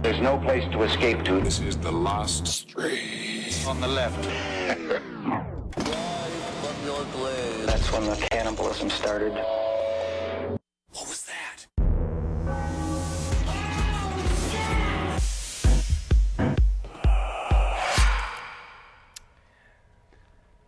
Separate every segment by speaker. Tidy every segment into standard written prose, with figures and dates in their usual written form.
Speaker 1: There's no place to escape to.
Speaker 2: This is the last street.
Speaker 1: On the left. That's when the cannibalism started.
Speaker 2: What was that?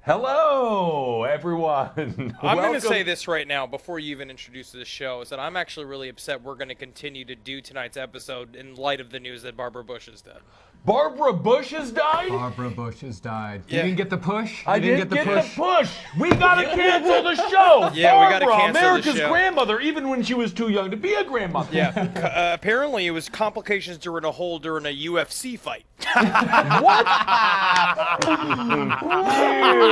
Speaker 3: Hello, everyone.
Speaker 4: I'm going to say this right now before you even introduce the show, is that I'm actually really upset we're going to continue to do tonight's episode in light of the news that Barbara Bush is dead.
Speaker 3: Barbara Bush has died?
Speaker 5: Barbara Bush has died.
Speaker 4: Yeah.
Speaker 5: You didn't get the push?
Speaker 3: I didn't get the push. We gotta cancel the show.
Speaker 4: Yeah,
Speaker 3: Barbara,
Speaker 4: we gotta cancel
Speaker 3: America's
Speaker 4: the show.
Speaker 3: grandmother, even when she was too young to be a grandmother.
Speaker 4: Yeah. Apparently it was complications during a UFC fight.
Speaker 3: What?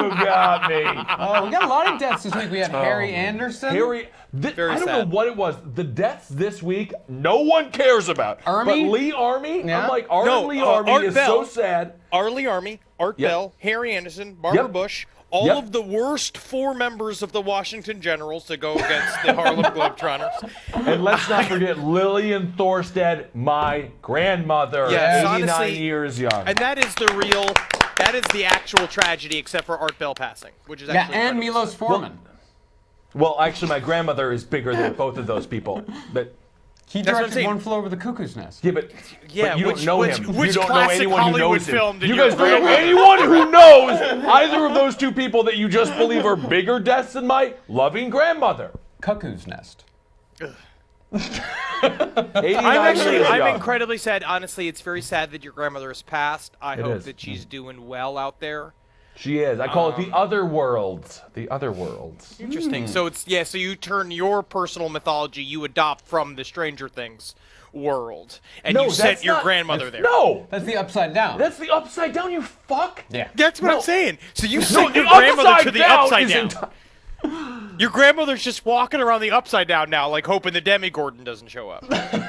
Speaker 3: You got me.
Speaker 5: We got a lot of deaths this week. We had Harry Anderson.
Speaker 3: I don't know
Speaker 4: sad.
Speaker 3: what it was. The deaths this week, no one cares about.
Speaker 5: Army?
Speaker 3: But Lee Army,
Speaker 5: Yeah.
Speaker 3: I'm like,
Speaker 4: No,
Speaker 3: Lee Army
Speaker 4: Art
Speaker 3: is
Speaker 4: Bell.
Speaker 3: so sad.
Speaker 4: Art Army, Art
Speaker 3: Yep.
Speaker 4: Bell, Harry Anderson, Barbara
Speaker 3: Yep.
Speaker 4: Bush, all
Speaker 3: Yep.
Speaker 4: of the worst four members of the Washington Generals to go against the Harlem Globetrotters.
Speaker 3: And let's not forget Lillian Thorstad, my grandmother,
Speaker 4: Yes,
Speaker 3: 89
Speaker 4: honestly,
Speaker 3: years young.
Speaker 4: And that is the actual tragedy, except for Art Bell passing, which is
Speaker 5: Yeah,
Speaker 4: actually
Speaker 5: and
Speaker 4: incredible.
Speaker 5: Milos Forman.
Speaker 3: Well, actually, my grandmother is bigger than both of those people. But
Speaker 5: He
Speaker 4: That's what I'm
Speaker 5: directed
Speaker 4: saying.
Speaker 5: One Flew Over the Cuckoo's Nest.
Speaker 3: yeah, but you don't know him.
Speaker 4: Which
Speaker 3: You don't know
Speaker 4: classic
Speaker 3: anyone who
Speaker 4: Hollywood
Speaker 3: knows him.
Speaker 4: film did
Speaker 3: You
Speaker 4: your
Speaker 3: guys don't know
Speaker 4: grandmother-
Speaker 3: anyone who knows either of those two people that you just believe are bigger deaths than my loving grandmother.
Speaker 5: Cuckoo's Nest.
Speaker 3: 89 years
Speaker 4: I'm
Speaker 3: young.
Speaker 4: incredibly sad. Honestly, it's very sad that your grandmother has passed. I hope
Speaker 3: is.
Speaker 4: that she's doing well out there.
Speaker 3: She is. I call it the other worlds. The other worlds.
Speaker 4: Interesting. So so you turn your personal mythology you adopt from the Stranger Things world, and you set
Speaker 3: that's
Speaker 4: your
Speaker 3: not-
Speaker 4: grandmother there.
Speaker 3: No,
Speaker 5: That's the Upside Down.
Speaker 3: that's the upside down. You fuck.
Speaker 5: yeah.
Speaker 4: That's what
Speaker 3: No.
Speaker 4: I'm saying. So you
Speaker 3: No,
Speaker 4: set your
Speaker 3: the
Speaker 4: grandmother to the upside
Speaker 3: is
Speaker 4: down. Your grandmother's just walking around the upside down now, like hoping the Demigorgon doesn't show up.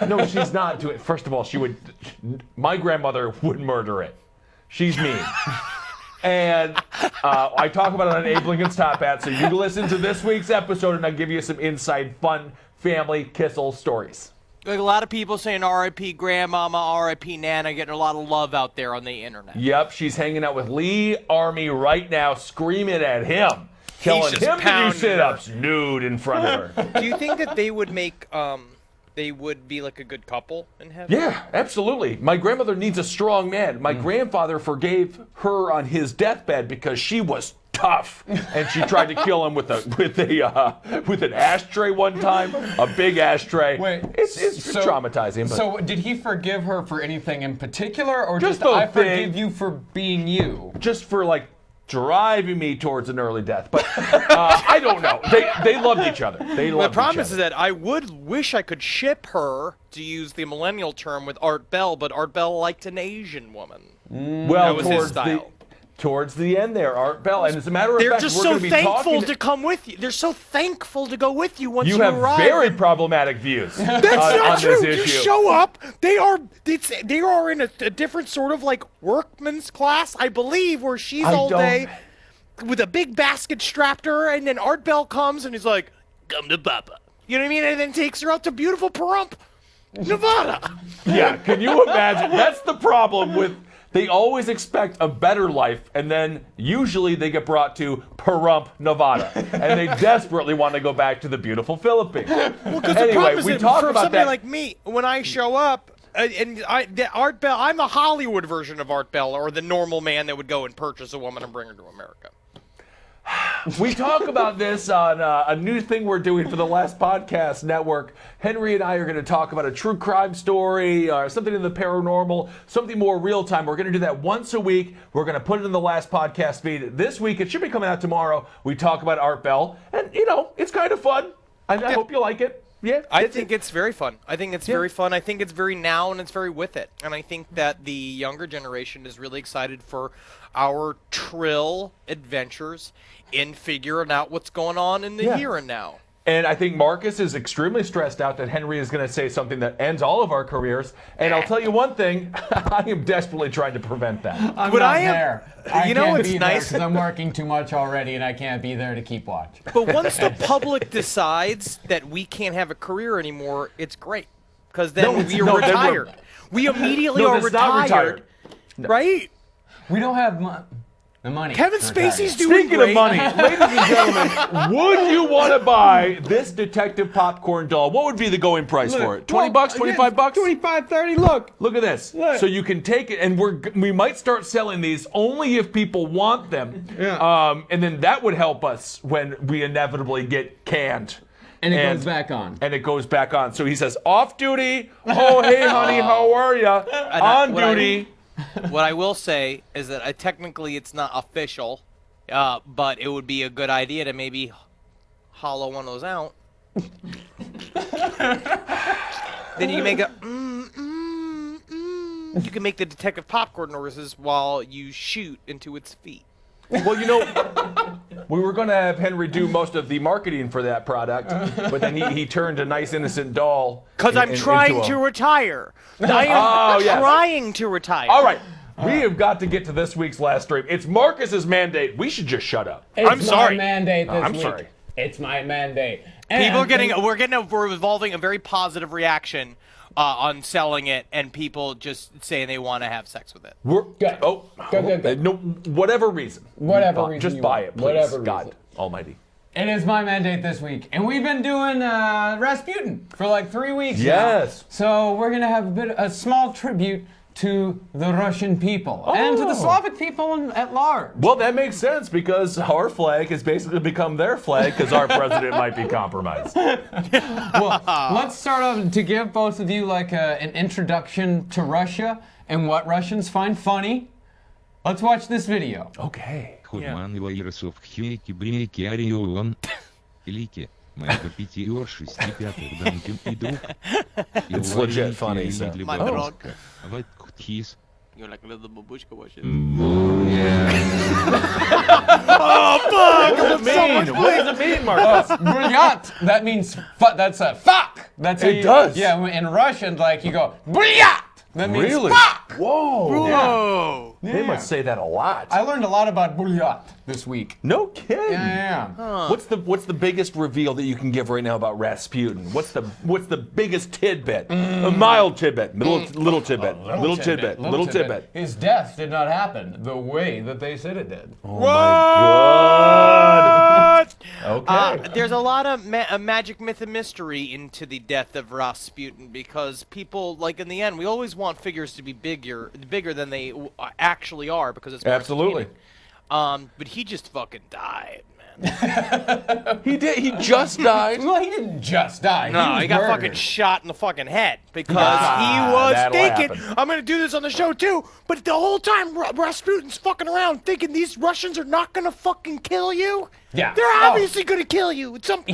Speaker 3: No, she's not doing it. First of all, she would. My grandmother would murder it. She's mean. And I talk about it on Abe Lincoln's Top Hat, so you can listen to this week's episode, and I'll give you some inside, fun family kissel stories.
Speaker 4: Like a lot of people saying R.I.P. Grandmama, R.I.P. Nana, getting a lot of love out there on the internet.
Speaker 3: Yep, she's hanging out with Lee Army right now, screaming at him, telling
Speaker 4: just
Speaker 3: him to do
Speaker 4: pounding
Speaker 3: sit-ups nude in front of her.
Speaker 4: Do you think that they would make, they would be like a good couple in heaven?
Speaker 3: Yeah, absolutely. My grandmother needs a strong man. My grandfather forgave her on his deathbed because she was tough, and she tried to kill him with an ashtray one time, a big ashtray.
Speaker 5: Wait,
Speaker 3: it's
Speaker 5: so-
Speaker 3: traumatizing. But
Speaker 5: So did he forgive her for anything in particular, or
Speaker 3: Just
Speaker 5: just
Speaker 3: the
Speaker 5: I
Speaker 3: thing.
Speaker 5: forgive you for being you?
Speaker 3: just for like driving me towards an early death. But I don't know. They loved each other. They
Speaker 4: The
Speaker 3: loved
Speaker 4: problem
Speaker 3: each
Speaker 4: is
Speaker 3: other.
Speaker 4: that I would wish I could ship her, to use the millennial term, with Art Bell, but Art Bell liked an Asian woman.
Speaker 3: Well,
Speaker 4: that was his style.
Speaker 3: Towards the end there, Art Bell. And as a matter of
Speaker 4: They're
Speaker 3: fact,
Speaker 4: just
Speaker 3: we're
Speaker 4: so
Speaker 3: going to be
Speaker 4: thankful
Speaker 3: talking
Speaker 4: to come with you. They're so thankful to go with you once you,
Speaker 3: You have
Speaker 4: arrive.
Speaker 3: very problematic views
Speaker 4: That's
Speaker 3: on
Speaker 4: not
Speaker 3: this
Speaker 4: true. You
Speaker 3: issue.
Speaker 4: show up. They are in a different sort of like workman's class, I believe, where she's
Speaker 3: I
Speaker 4: all
Speaker 3: don't-
Speaker 4: day with a big basket strapped to her, and then Art Bell comes and he's like, "Come to Papa." You know what I mean? And then takes her out to beautiful Pahrump, Nevada.
Speaker 3: Yeah, can you imagine? That's the problem with. They always expect a better life, and then usually they get brought to Pahrump, Nevada, and they desperately want to go back to the beautiful Philippines.
Speaker 4: Well, because the
Speaker 3: Anyway,
Speaker 4: problem is
Speaker 3: we
Speaker 4: that
Speaker 3: talk
Speaker 4: for
Speaker 3: about
Speaker 4: somebody
Speaker 3: that.
Speaker 4: like me, when I show up, the Art Bell, I'm the Hollywood version of Art Bell, or the normal man that would go and purchase a woman and bring her to America.
Speaker 3: We talk about this on a new thing we're doing for the Last Podcast Network. Henry and I are going to talk about a true crime story, or something in the paranormal, something more real time. We're going to do that once a week. We're going to put it in the Last Podcast feed this week. It should be coming out tomorrow. We talk about Art Bell, and it's kind of fun. I hope you like it. Yeah,
Speaker 4: I think it's very fun. I think it's very fun. I think it's very now, and it's very with it. And I think that the younger generation is really excited for our Trill adventures in figuring out what's going on in the here and now.
Speaker 3: And I think Marcus is extremely stressed out that Henry is going to say something that ends all of our careers. And I'll tell you one thing, I am desperately trying to prevent that.
Speaker 5: I'm
Speaker 4: But
Speaker 5: not
Speaker 4: I am-
Speaker 5: there.
Speaker 4: you know
Speaker 5: can't
Speaker 4: what's
Speaker 5: be
Speaker 4: nice?
Speaker 5: because I'm working too much already, and I can't be there to keep watch.
Speaker 4: But once the public decides that we can't have a career anymore, it's great. because then we are retired. We immediately are
Speaker 3: that's not
Speaker 4: retired, right?
Speaker 5: We don't have the money.
Speaker 4: Kevin
Speaker 5: to retire
Speaker 4: Spacey's
Speaker 5: yet.
Speaker 4: doing
Speaker 3: Speaking
Speaker 4: great.
Speaker 3: of money, ladies and gentlemen, would you want to buy this detective popcorn doll? What would be the going price for it? 20 bucks, 25 bucks?
Speaker 5: 25, 30, look.
Speaker 3: Look at this.
Speaker 5: Look.
Speaker 3: So you can take it, and we might start selling these only if people want them.
Speaker 5: Yeah.
Speaker 3: And then that would help us when we inevitably get canned.
Speaker 5: And it goes back on.
Speaker 3: And it goes back on. So he says, off duty. Oh, hey, honey, how are ya? On duty.
Speaker 4: What I will say is that technically it's not official, but it would be a good idea to maybe hollow one of those out. Then you can make you can make the detective popcorn noises while you shoot into its feet.
Speaker 3: Well, you know, we were going to have Henry do most of the marketing for that product, but then he turned a nice innocent doll.
Speaker 4: Because I'm trying to retire. I am trying to retire.
Speaker 3: All right. We have got to get to this week's last stream. It's Marcus's mandate. We should just shut up.
Speaker 5: It's
Speaker 4: I'm sorry.
Speaker 5: My mandate this
Speaker 3: I'm
Speaker 5: week.
Speaker 3: sorry.
Speaker 5: It's my mandate.
Speaker 4: We're evolving a very positive reaction on selling it, and people just saying they want to have sex with it.
Speaker 3: We're
Speaker 5: Good. Good.
Speaker 3: No, whatever reason.
Speaker 5: Whatever reason
Speaker 3: Just
Speaker 5: you
Speaker 3: buy
Speaker 5: want.
Speaker 3: it, please.
Speaker 5: Whatever
Speaker 3: God
Speaker 5: reason.
Speaker 3: Almighty.
Speaker 5: It is my mandate this week, and we've been doing Rasputin for like 3 weeks
Speaker 3: Yes.
Speaker 5: now. So we're gonna have a small tribute to the Russian people and to the Slavic people at large.
Speaker 3: Well, that makes sense because our flag has basically become their flag because our president might be compromised.
Speaker 5: Well, let's start off to give both of you like an introduction to Russia and what Russians find funny. Let's watch this video.
Speaker 3: Okay.
Speaker 6: Худман Вайросов Хейки Брейки Орион Лики моего пятерёши с пятых Данкин и друг.
Speaker 3: It's legit funny, so.
Speaker 6: Вот ктис.
Speaker 4: You're like a little babushka watching.
Speaker 3: What does it mean, Marcus?
Speaker 5: Bryat, that means that's a fuck. That's how
Speaker 3: It does.
Speaker 5: Yeah, in Russian, like you go Bryat. That means
Speaker 3: Really?
Speaker 5: fuck.
Speaker 3: Whoa.
Speaker 4: Whoa!
Speaker 3: They must say that a lot.
Speaker 5: I learned a lot about Bryat this week.
Speaker 3: No kidding.
Speaker 5: Yeah.
Speaker 3: What's the biggest reveal that you can give right now about Rasputin? What's the biggest tidbit? A mild tidbit, little tidbit, little tidbit.
Speaker 5: His death did not happen the way that they said it did.
Speaker 3: Oh my God. Okay.
Speaker 4: There's a lot of magic, myth, and mystery into the death of Rasputin because people, like in the end, we always want figures to be bigger than they actually are because it's more
Speaker 3: Absolutely.
Speaker 4: entertaining. But he just fucking died, man.
Speaker 3: He did. He just died.
Speaker 5: Well, he didn't just die.
Speaker 4: No,
Speaker 5: was
Speaker 4: he got
Speaker 5: murdered.
Speaker 4: fucking shot in the fucking head because he was
Speaker 3: that'll
Speaker 4: thinking,
Speaker 3: happen.
Speaker 4: I'm going to do this on the show too. But the whole time, Rasputin's fucking around thinking these Russians are not going to fucking kill you.
Speaker 5: Yeah.
Speaker 4: They're
Speaker 5: Oh.
Speaker 4: obviously going to kill you. It's some...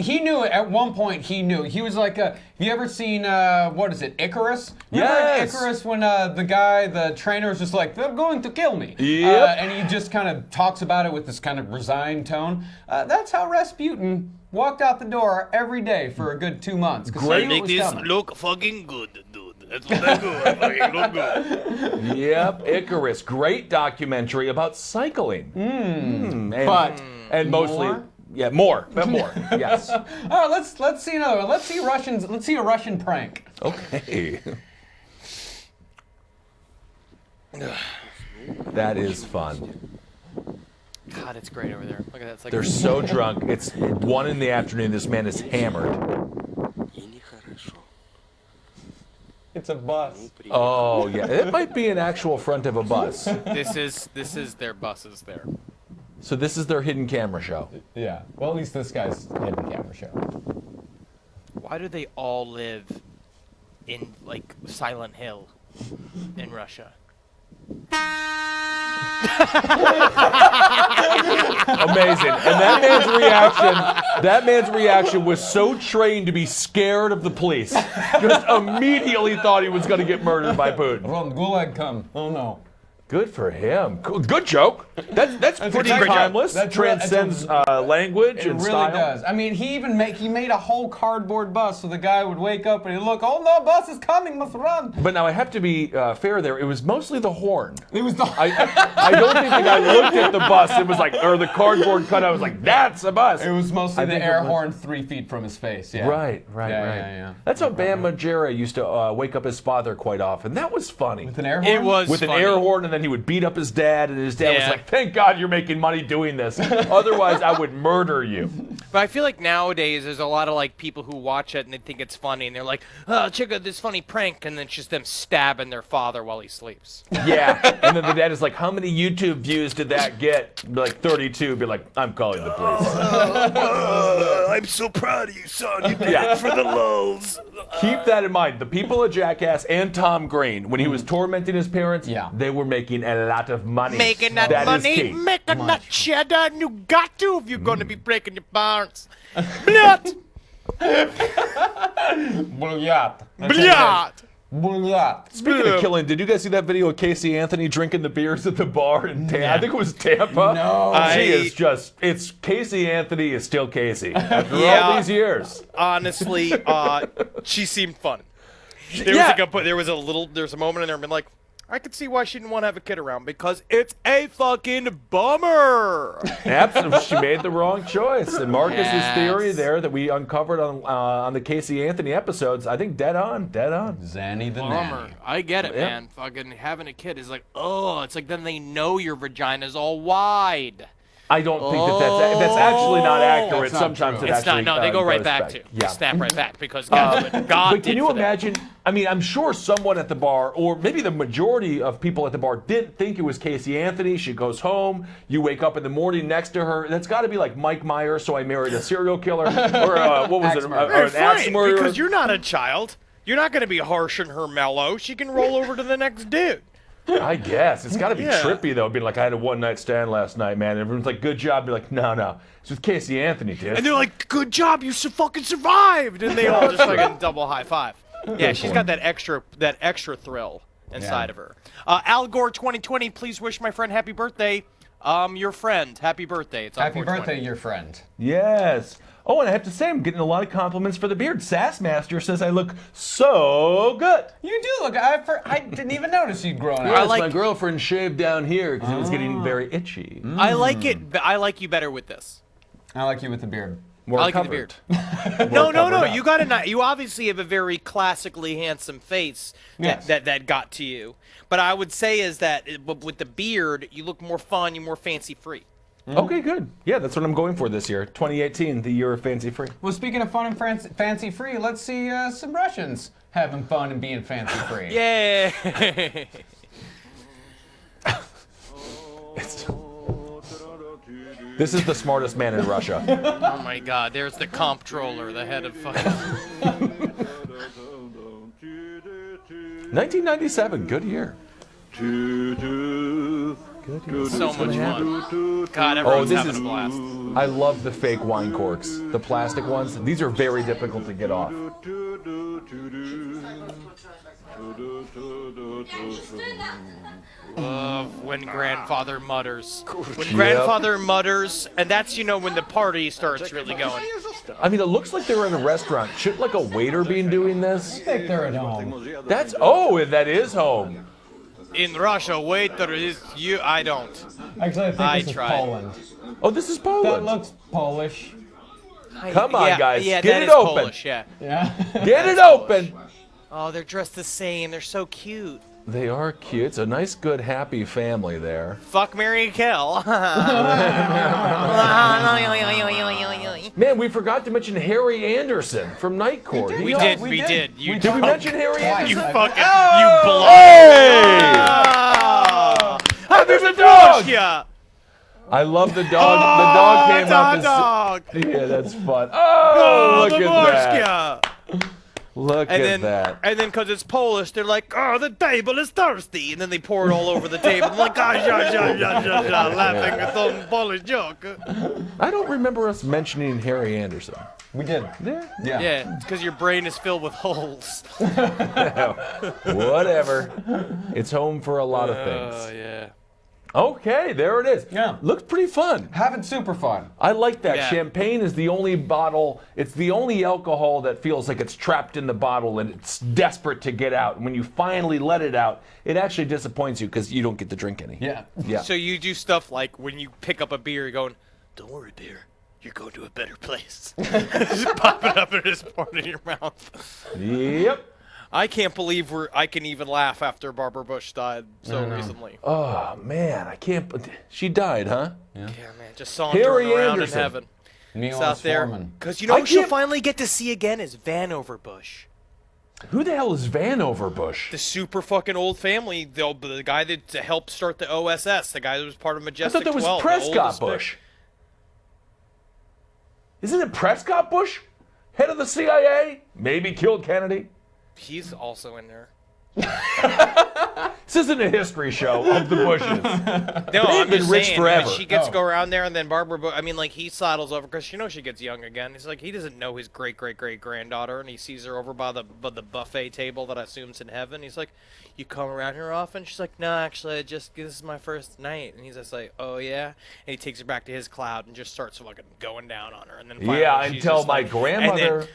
Speaker 5: He knew it. At one point, he knew. He was like, have you ever seen, what is it, Icarus? Remember
Speaker 3: Yes.
Speaker 5: Icarus when the trainer was just like, they're going to kill me.
Speaker 3: Yep.
Speaker 5: And he just kind of talks about it with this kind of resigned tone. That's how Rasputin walked out the door every day for a good 2 months.
Speaker 3: Great.
Speaker 4: Make this look fucking good, dude. That's what I do. I fucking look good.
Speaker 3: Yep, Icarus, great documentary about cycling. And mostly,
Speaker 5: more?
Speaker 3: yeah, more, yes.
Speaker 5: All right, let's see another one. Let's see a Russian prank.
Speaker 3: Okay. That is fun.
Speaker 4: God, it's great over there. Look at that. It's like
Speaker 3: They're so drunk. It's 1 in the afternoon. This man is hammered.
Speaker 5: It's a bus.
Speaker 3: Oh yeah, it might be an actual front of a bus.
Speaker 4: this is their buses there.
Speaker 3: So this is their hidden camera show.
Speaker 5: Yeah. Well, at least this guy's hidden camera show.
Speaker 4: Why do they all live in like Silent Hill in Russia?
Speaker 3: Amazing. And that man's reaction was so trained to be scared of the police. Just immediately thought he was going to get murdered by Putin.
Speaker 5: Ron Gulag come. Oh no.
Speaker 3: Good for him. Cool. Good joke. That's pretty
Speaker 5: great joke.
Speaker 3: timeless.
Speaker 5: That's
Speaker 3: Transcends language
Speaker 5: It
Speaker 3: and
Speaker 5: really
Speaker 3: style.
Speaker 5: does. I mean, he made a whole cardboard bus so the guy would wake up and he'd look, oh no, bus is coming, must run.
Speaker 3: But now I have to be fair there. It was mostly the horn.
Speaker 5: It was the
Speaker 3: I don't think the guy looked at the bus. It was like, or the cardboard cutout was like, that's a bus.
Speaker 5: It was mostly the
Speaker 3: think
Speaker 5: air
Speaker 3: it was-
Speaker 5: horn 3 feet from his face. Yeah.
Speaker 3: Right.
Speaker 5: Yeah.
Speaker 3: That's how Bam Margera used to wake up his father quite often. That was funny.
Speaker 5: With an air horn?
Speaker 4: It was
Speaker 3: With an
Speaker 4: funny.
Speaker 3: air horn, and then he would beat up his dad, and his dad was
Speaker 4: Yeah.
Speaker 3: like, thank God you're making money doing this. Otherwise, I would murder you.
Speaker 4: But I feel like nowadays there's a lot of like people who watch it and they think it's funny and they're like, oh, check out this funny prank, and then it's just them stabbing their father while he sleeps.
Speaker 3: Yeah. And then the dad is like, how many YouTube views did that get? Be like 32. Be like, I'm calling the police.
Speaker 2: I'm so proud of you, son. You did
Speaker 3: Yeah.
Speaker 2: it for the lulz.
Speaker 3: Keep that in mind. The people at Jackass and Tom Green, when he was tormenting his parents,
Speaker 5: Yeah.
Speaker 3: they were making a lot of money.
Speaker 4: Making that
Speaker 3: is
Speaker 4: money,
Speaker 3: key.
Speaker 4: making that cheddar, and you got to if you're going to be breaking your bones. Blyat!
Speaker 5: Blyat.
Speaker 4: Blyat!
Speaker 5: Blyat.
Speaker 3: Speaking of killing, did you guys see that video of Casey Anthony drinking the beers at the bar in Tampa? I think it was Tampa.
Speaker 5: No.
Speaker 3: She is just, it's Casey Anthony is still Casey after all
Speaker 4: Yeah.
Speaker 3: these years.
Speaker 4: Honestly, she seemed fun. There was a moment in there, I've been like, I could see why she didn't want to have a kid around because it's a fucking bummer.
Speaker 3: Absolutely, she made the wrong choice. And Marcus's
Speaker 4: Yes.
Speaker 3: theory there that we uncovered on the Casey Anthony episodes, I think dead on.
Speaker 5: Zanny the
Speaker 4: Bummer.
Speaker 5: nanny.
Speaker 4: I get it,
Speaker 3: Yeah.
Speaker 4: man. Fucking having a kid is like, oh, it's like then they know your vagina's all wide.
Speaker 3: I don't think that's actually not accurate.
Speaker 5: That's not
Speaker 3: Sometimes
Speaker 5: true.
Speaker 3: it
Speaker 4: It's
Speaker 3: actually
Speaker 4: not. No, they go right
Speaker 3: goes
Speaker 4: back to.
Speaker 3: Yeah.
Speaker 4: They snap right back because God, God
Speaker 3: But can
Speaker 4: did
Speaker 3: you
Speaker 4: for them.
Speaker 3: imagine? I mean, I'm sure someone at the bar, or maybe the majority of people at the bar, didn't think it was Casey Anthony. She goes home. You wake up in the morning next to her. That's got to be like Mike Myers. So I married a serial killer, or what was it?
Speaker 5: Axe murderer.
Speaker 3: Or an axe
Speaker 4: Fine,
Speaker 3: murderer.
Speaker 4: because you're not a child. You're not going to be harsh in her mellow. She can roll over to the next dude.
Speaker 3: I guess it's got to be
Speaker 4: Yeah.
Speaker 3: trippy though. Being like, I had a one night stand last night, man. Everyone's like, good job. Be like, no, it's with Casey Anthony, dude.
Speaker 4: And they're like, good job, you fucking survived. And they all just like a double high five. Yeah, she's got that extra thrill inside of her. Al Gore 2020, please wish my friend happy birthday. Your friend, happy birthday. It's on
Speaker 5: Happy
Speaker 4: 420.
Speaker 5: birthday, your friend.
Speaker 3: Yes. Oh, and I have to say, I'm getting a lot of compliments for the beard. Sassmaster says I look so good.
Speaker 5: You do look. I didn't even notice you'd grown
Speaker 3: Yes,
Speaker 5: out.
Speaker 4: like-
Speaker 3: my girlfriend shaved down here because it was getting very itchy.
Speaker 4: I like it. I like you better with this.
Speaker 5: I like you with the beard.
Speaker 3: More
Speaker 4: I like
Speaker 3: covered.
Speaker 4: the beard. No.
Speaker 3: covered up.
Speaker 4: You got a. You obviously have a very classically handsome face
Speaker 5: Yes.
Speaker 4: that got to you. But I would say is that with the beard, you look more fun. You're more fancy free.
Speaker 3: Okay, good. Yeah, that's what I'm going for this year. 2018, the year of fancy free.
Speaker 5: Well, speaking of fun and fancy free, let's see some Russians having fun and being fancy free.
Speaker 4: Yeah.
Speaker 3: This is the smartest man in Russia.
Speaker 4: Oh my God! There's the comptroller, the head of fucking.
Speaker 3: 1997, good year.
Speaker 4: So much fun. God, everyone's
Speaker 3: this
Speaker 4: having
Speaker 3: is-
Speaker 4: a blast.
Speaker 3: I love the fake wine corks, the plastic ones. These are very difficult to get off.
Speaker 4: When grandfather mutters. When grandfather mutters, and that's when the party starts really going.
Speaker 3: I mean, it looks like they're in a restaurant. Should like a waiter be doing this?
Speaker 5: I think they're at home.
Speaker 3: That is home.
Speaker 4: In Russia, waiter is you. I don't.
Speaker 5: Actually, I think
Speaker 4: I
Speaker 5: this
Speaker 4: tried.
Speaker 5: is Poland.
Speaker 3: Oh, this is
Speaker 5: That
Speaker 3: Poland.
Speaker 5: looks Polish.
Speaker 3: Come on, guys.
Speaker 4: Yeah,
Speaker 3: Get
Speaker 4: that
Speaker 3: it
Speaker 4: is
Speaker 3: open.
Speaker 4: Polish, yeah.
Speaker 5: Yeah.
Speaker 3: Get it open.
Speaker 4: Oh, they're dressed the same. They're so cute.
Speaker 3: They are cute. It's a nice, good, happy family there.
Speaker 4: Fuck, marry, kill.
Speaker 3: Man, we forgot to mention Harry Anderson from Night Court.
Speaker 5: did.
Speaker 4: We
Speaker 5: Yeah,
Speaker 4: did.
Speaker 5: we
Speaker 4: We
Speaker 5: did.
Speaker 4: did. You
Speaker 3: Did we mention Harry
Speaker 5: Twice.
Speaker 3: Anderson?
Speaker 4: You fucking. You blow.
Speaker 3: Hey!
Speaker 4: Oh, there's a dog. Yeah.
Speaker 3: I love the dog. The dog came up and
Speaker 4: dog.
Speaker 3: Yeah, that's fun. Oh, look at that.
Speaker 4: that.
Speaker 3: Look
Speaker 4: and
Speaker 3: at
Speaker 4: then,
Speaker 3: that.
Speaker 4: And then, because it's Polish, they're like, "Oh, the table is thirsty," and then they pour it all over the table. I'm like, laughing at some Polish joke.
Speaker 3: I don't remember us mentioning Harry Anderson.
Speaker 5: We did.
Speaker 3: Yeah.
Speaker 4: Yeah, it's because your brain is filled with holes.
Speaker 3: Whatever. It's home for a lot of things.
Speaker 4: Oh, yeah.
Speaker 3: Okay, there it is.
Speaker 5: Yeah.
Speaker 3: Looks pretty fun.
Speaker 5: Having super fun.
Speaker 3: I like that.
Speaker 4: Yeah.
Speaker 3: Champagne is the only bottle, it's the only alcohol that feels like it's trapped in the bottle and it's desperate to get out. And when you finally let it out, it actually disappoints you because you don't get to drink any.
Speaker 5: Yeah.
Speaker 3: Yeah.
Speaker 4: So you do stuff like when you pick up a beer, you're going, "Don't worry, beer. You're going to a better place." Just pop it up and just pour it in your mouth.
Speaker 3: Yep.
Speaker 4: I can't believe I can even laugh after Barbara Bush died so recently.
Speaker 3: Oh, man, I can't. She died, huh?
Speaker 4: Yeah, man, just sauntering
Speaker 3: Harry
Speaker 4: around
Speaker 3: Anderson.
Speaker 4: in heaven.
Speaker 5: Neil
Speaker 4: It's out
Speaker 5: S.
Speaker 4: there.
Speaker 5: Foreman.
Speaker 4: Because you know
Speaker 3: I
Speaker 4: who she'll
Speaker 3: can't-
Speaker 4: finally get to see again is Vanover Bush.
Speaker 3: Who the hell is Vanover Bush?
Speaker 4: The super fucking old family, the guy that helped start the OSS, the guy that was part of
Speaker 3: I
Speaker 4: Majestic
Speaker 3: thought that was
Speaker 4: 12, the
Speaker 3: Prescott
Speaker 4: oldest
Speaker 3: Bush. Isn't it Prescott Bush? Head of the CIA? Maybe killed Kennedy?
Speaker 4: He's also in there.
Speaker 3: This isn't a history show of the Bushes.
Speaker 4: No,
Speaker 3: They've
Speaker 4: I'm
Speaker 3: been
Speaker 4: just
Speaker 3: rich
Speaker 4: saying,
Speaker 3: forever.
Speaker 4: she gets to go around there, and then Barbara Bush, I mean, like, he sidles over, because she gets young again. He's like, he doesn't know his great-great-great-granddaughter, and he sees her over by the buffet table that I assume's in heaven. He's like, "You come around here often?" She's like, "No, actually, this is my first night." And he's just like, "Oh, yeah?" And he takes her back to his cloud and just starts fucking going down on her. And then finally,
Speaker 3: Yeah,
Speaker 4: she's
Speaker 3: until
Speaker 4: just
Speaker 3: my
Speaker 4: like,
Speaker 3: grandmother
Speaker 4: and then,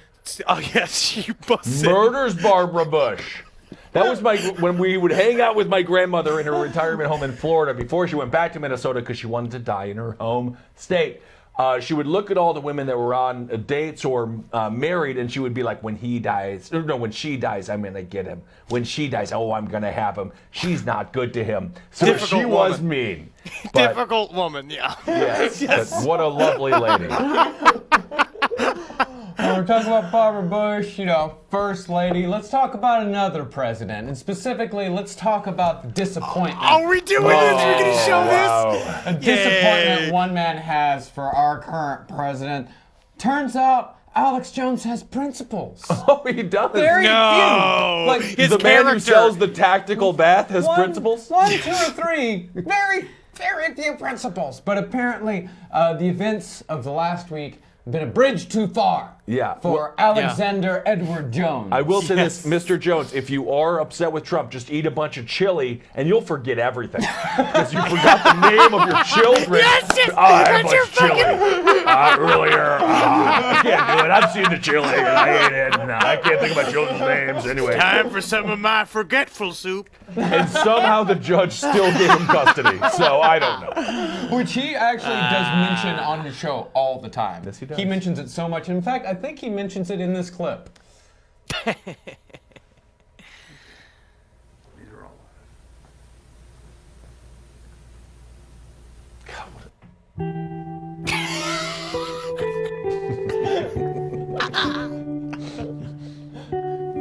Speaker 4: oh, yes, she busts in.
Speaker 3: murders Barbara Bush. That was when we would hang out with my grandmother in her retirement home in Florida before she went back to Minnesota because she wanted to die in her home state. She would look at all the women that were on dates or married, and she would be like, when she dies, I'm going to get him. When she dies, I'm going to have him. She's not good to him. So
Speaker 4: Difficult
Speaker 3: she was
Speaker 4: woman.
Speaker 3: mean. But,
Speaker 4: Difficult woman, yeah.
Speaker 3: yes,
Speaker 4: Yes.
Speaker 3: but what a lovely lady.
Speaker 5: We're talking about Barbara Bush, First Lady. Let's talk about another president. And specifically, let's talk about the disappointment.
Speaker 4: Are we doing this? We're going to show this?
Speaker 5: A disappointment one man has for our current president. Turns out Alex Jones has principles.
Speaker 3: Oh, he does.
Speaker 5: Very
Speaker 4: No.
Speaker 5: few. Like
Speaker 4: His
Speaker 3: the man who
Speaker 4: character.
Speaker 3: sells the tactical bath has principles?
Speaker 5: 1, 2, or 3. Very few principles. But apparently, the events of the last week have been a bridge too far.
Speaker 3: Yeah.
Speaker 5: For Alexander Edward Jones.
Speaker 3: I will say
Speaker 4: Yes.
Speaker 3: this, Mr. Jones, if you are upset with Trump, just eat a bunch of chili and you'll forget everything. Because you forgot the name of your children.
Speaker 4: Yes,
Speaker 3: I bunch chili. I can't do it. I've seen the chili and I ate it. And I can't think of my children's names anyway.
Speaker 4: Time for some of my forgetful soup.
Speaker 3: And somehow the judge still gave him custody. So I don't know.
Speaker 5: Which he actually does mention on his show all the time.
Speaker 3: Yes, he does.
Speaker 5: He mentions it so much. In fact, I think he mentions it in this clip.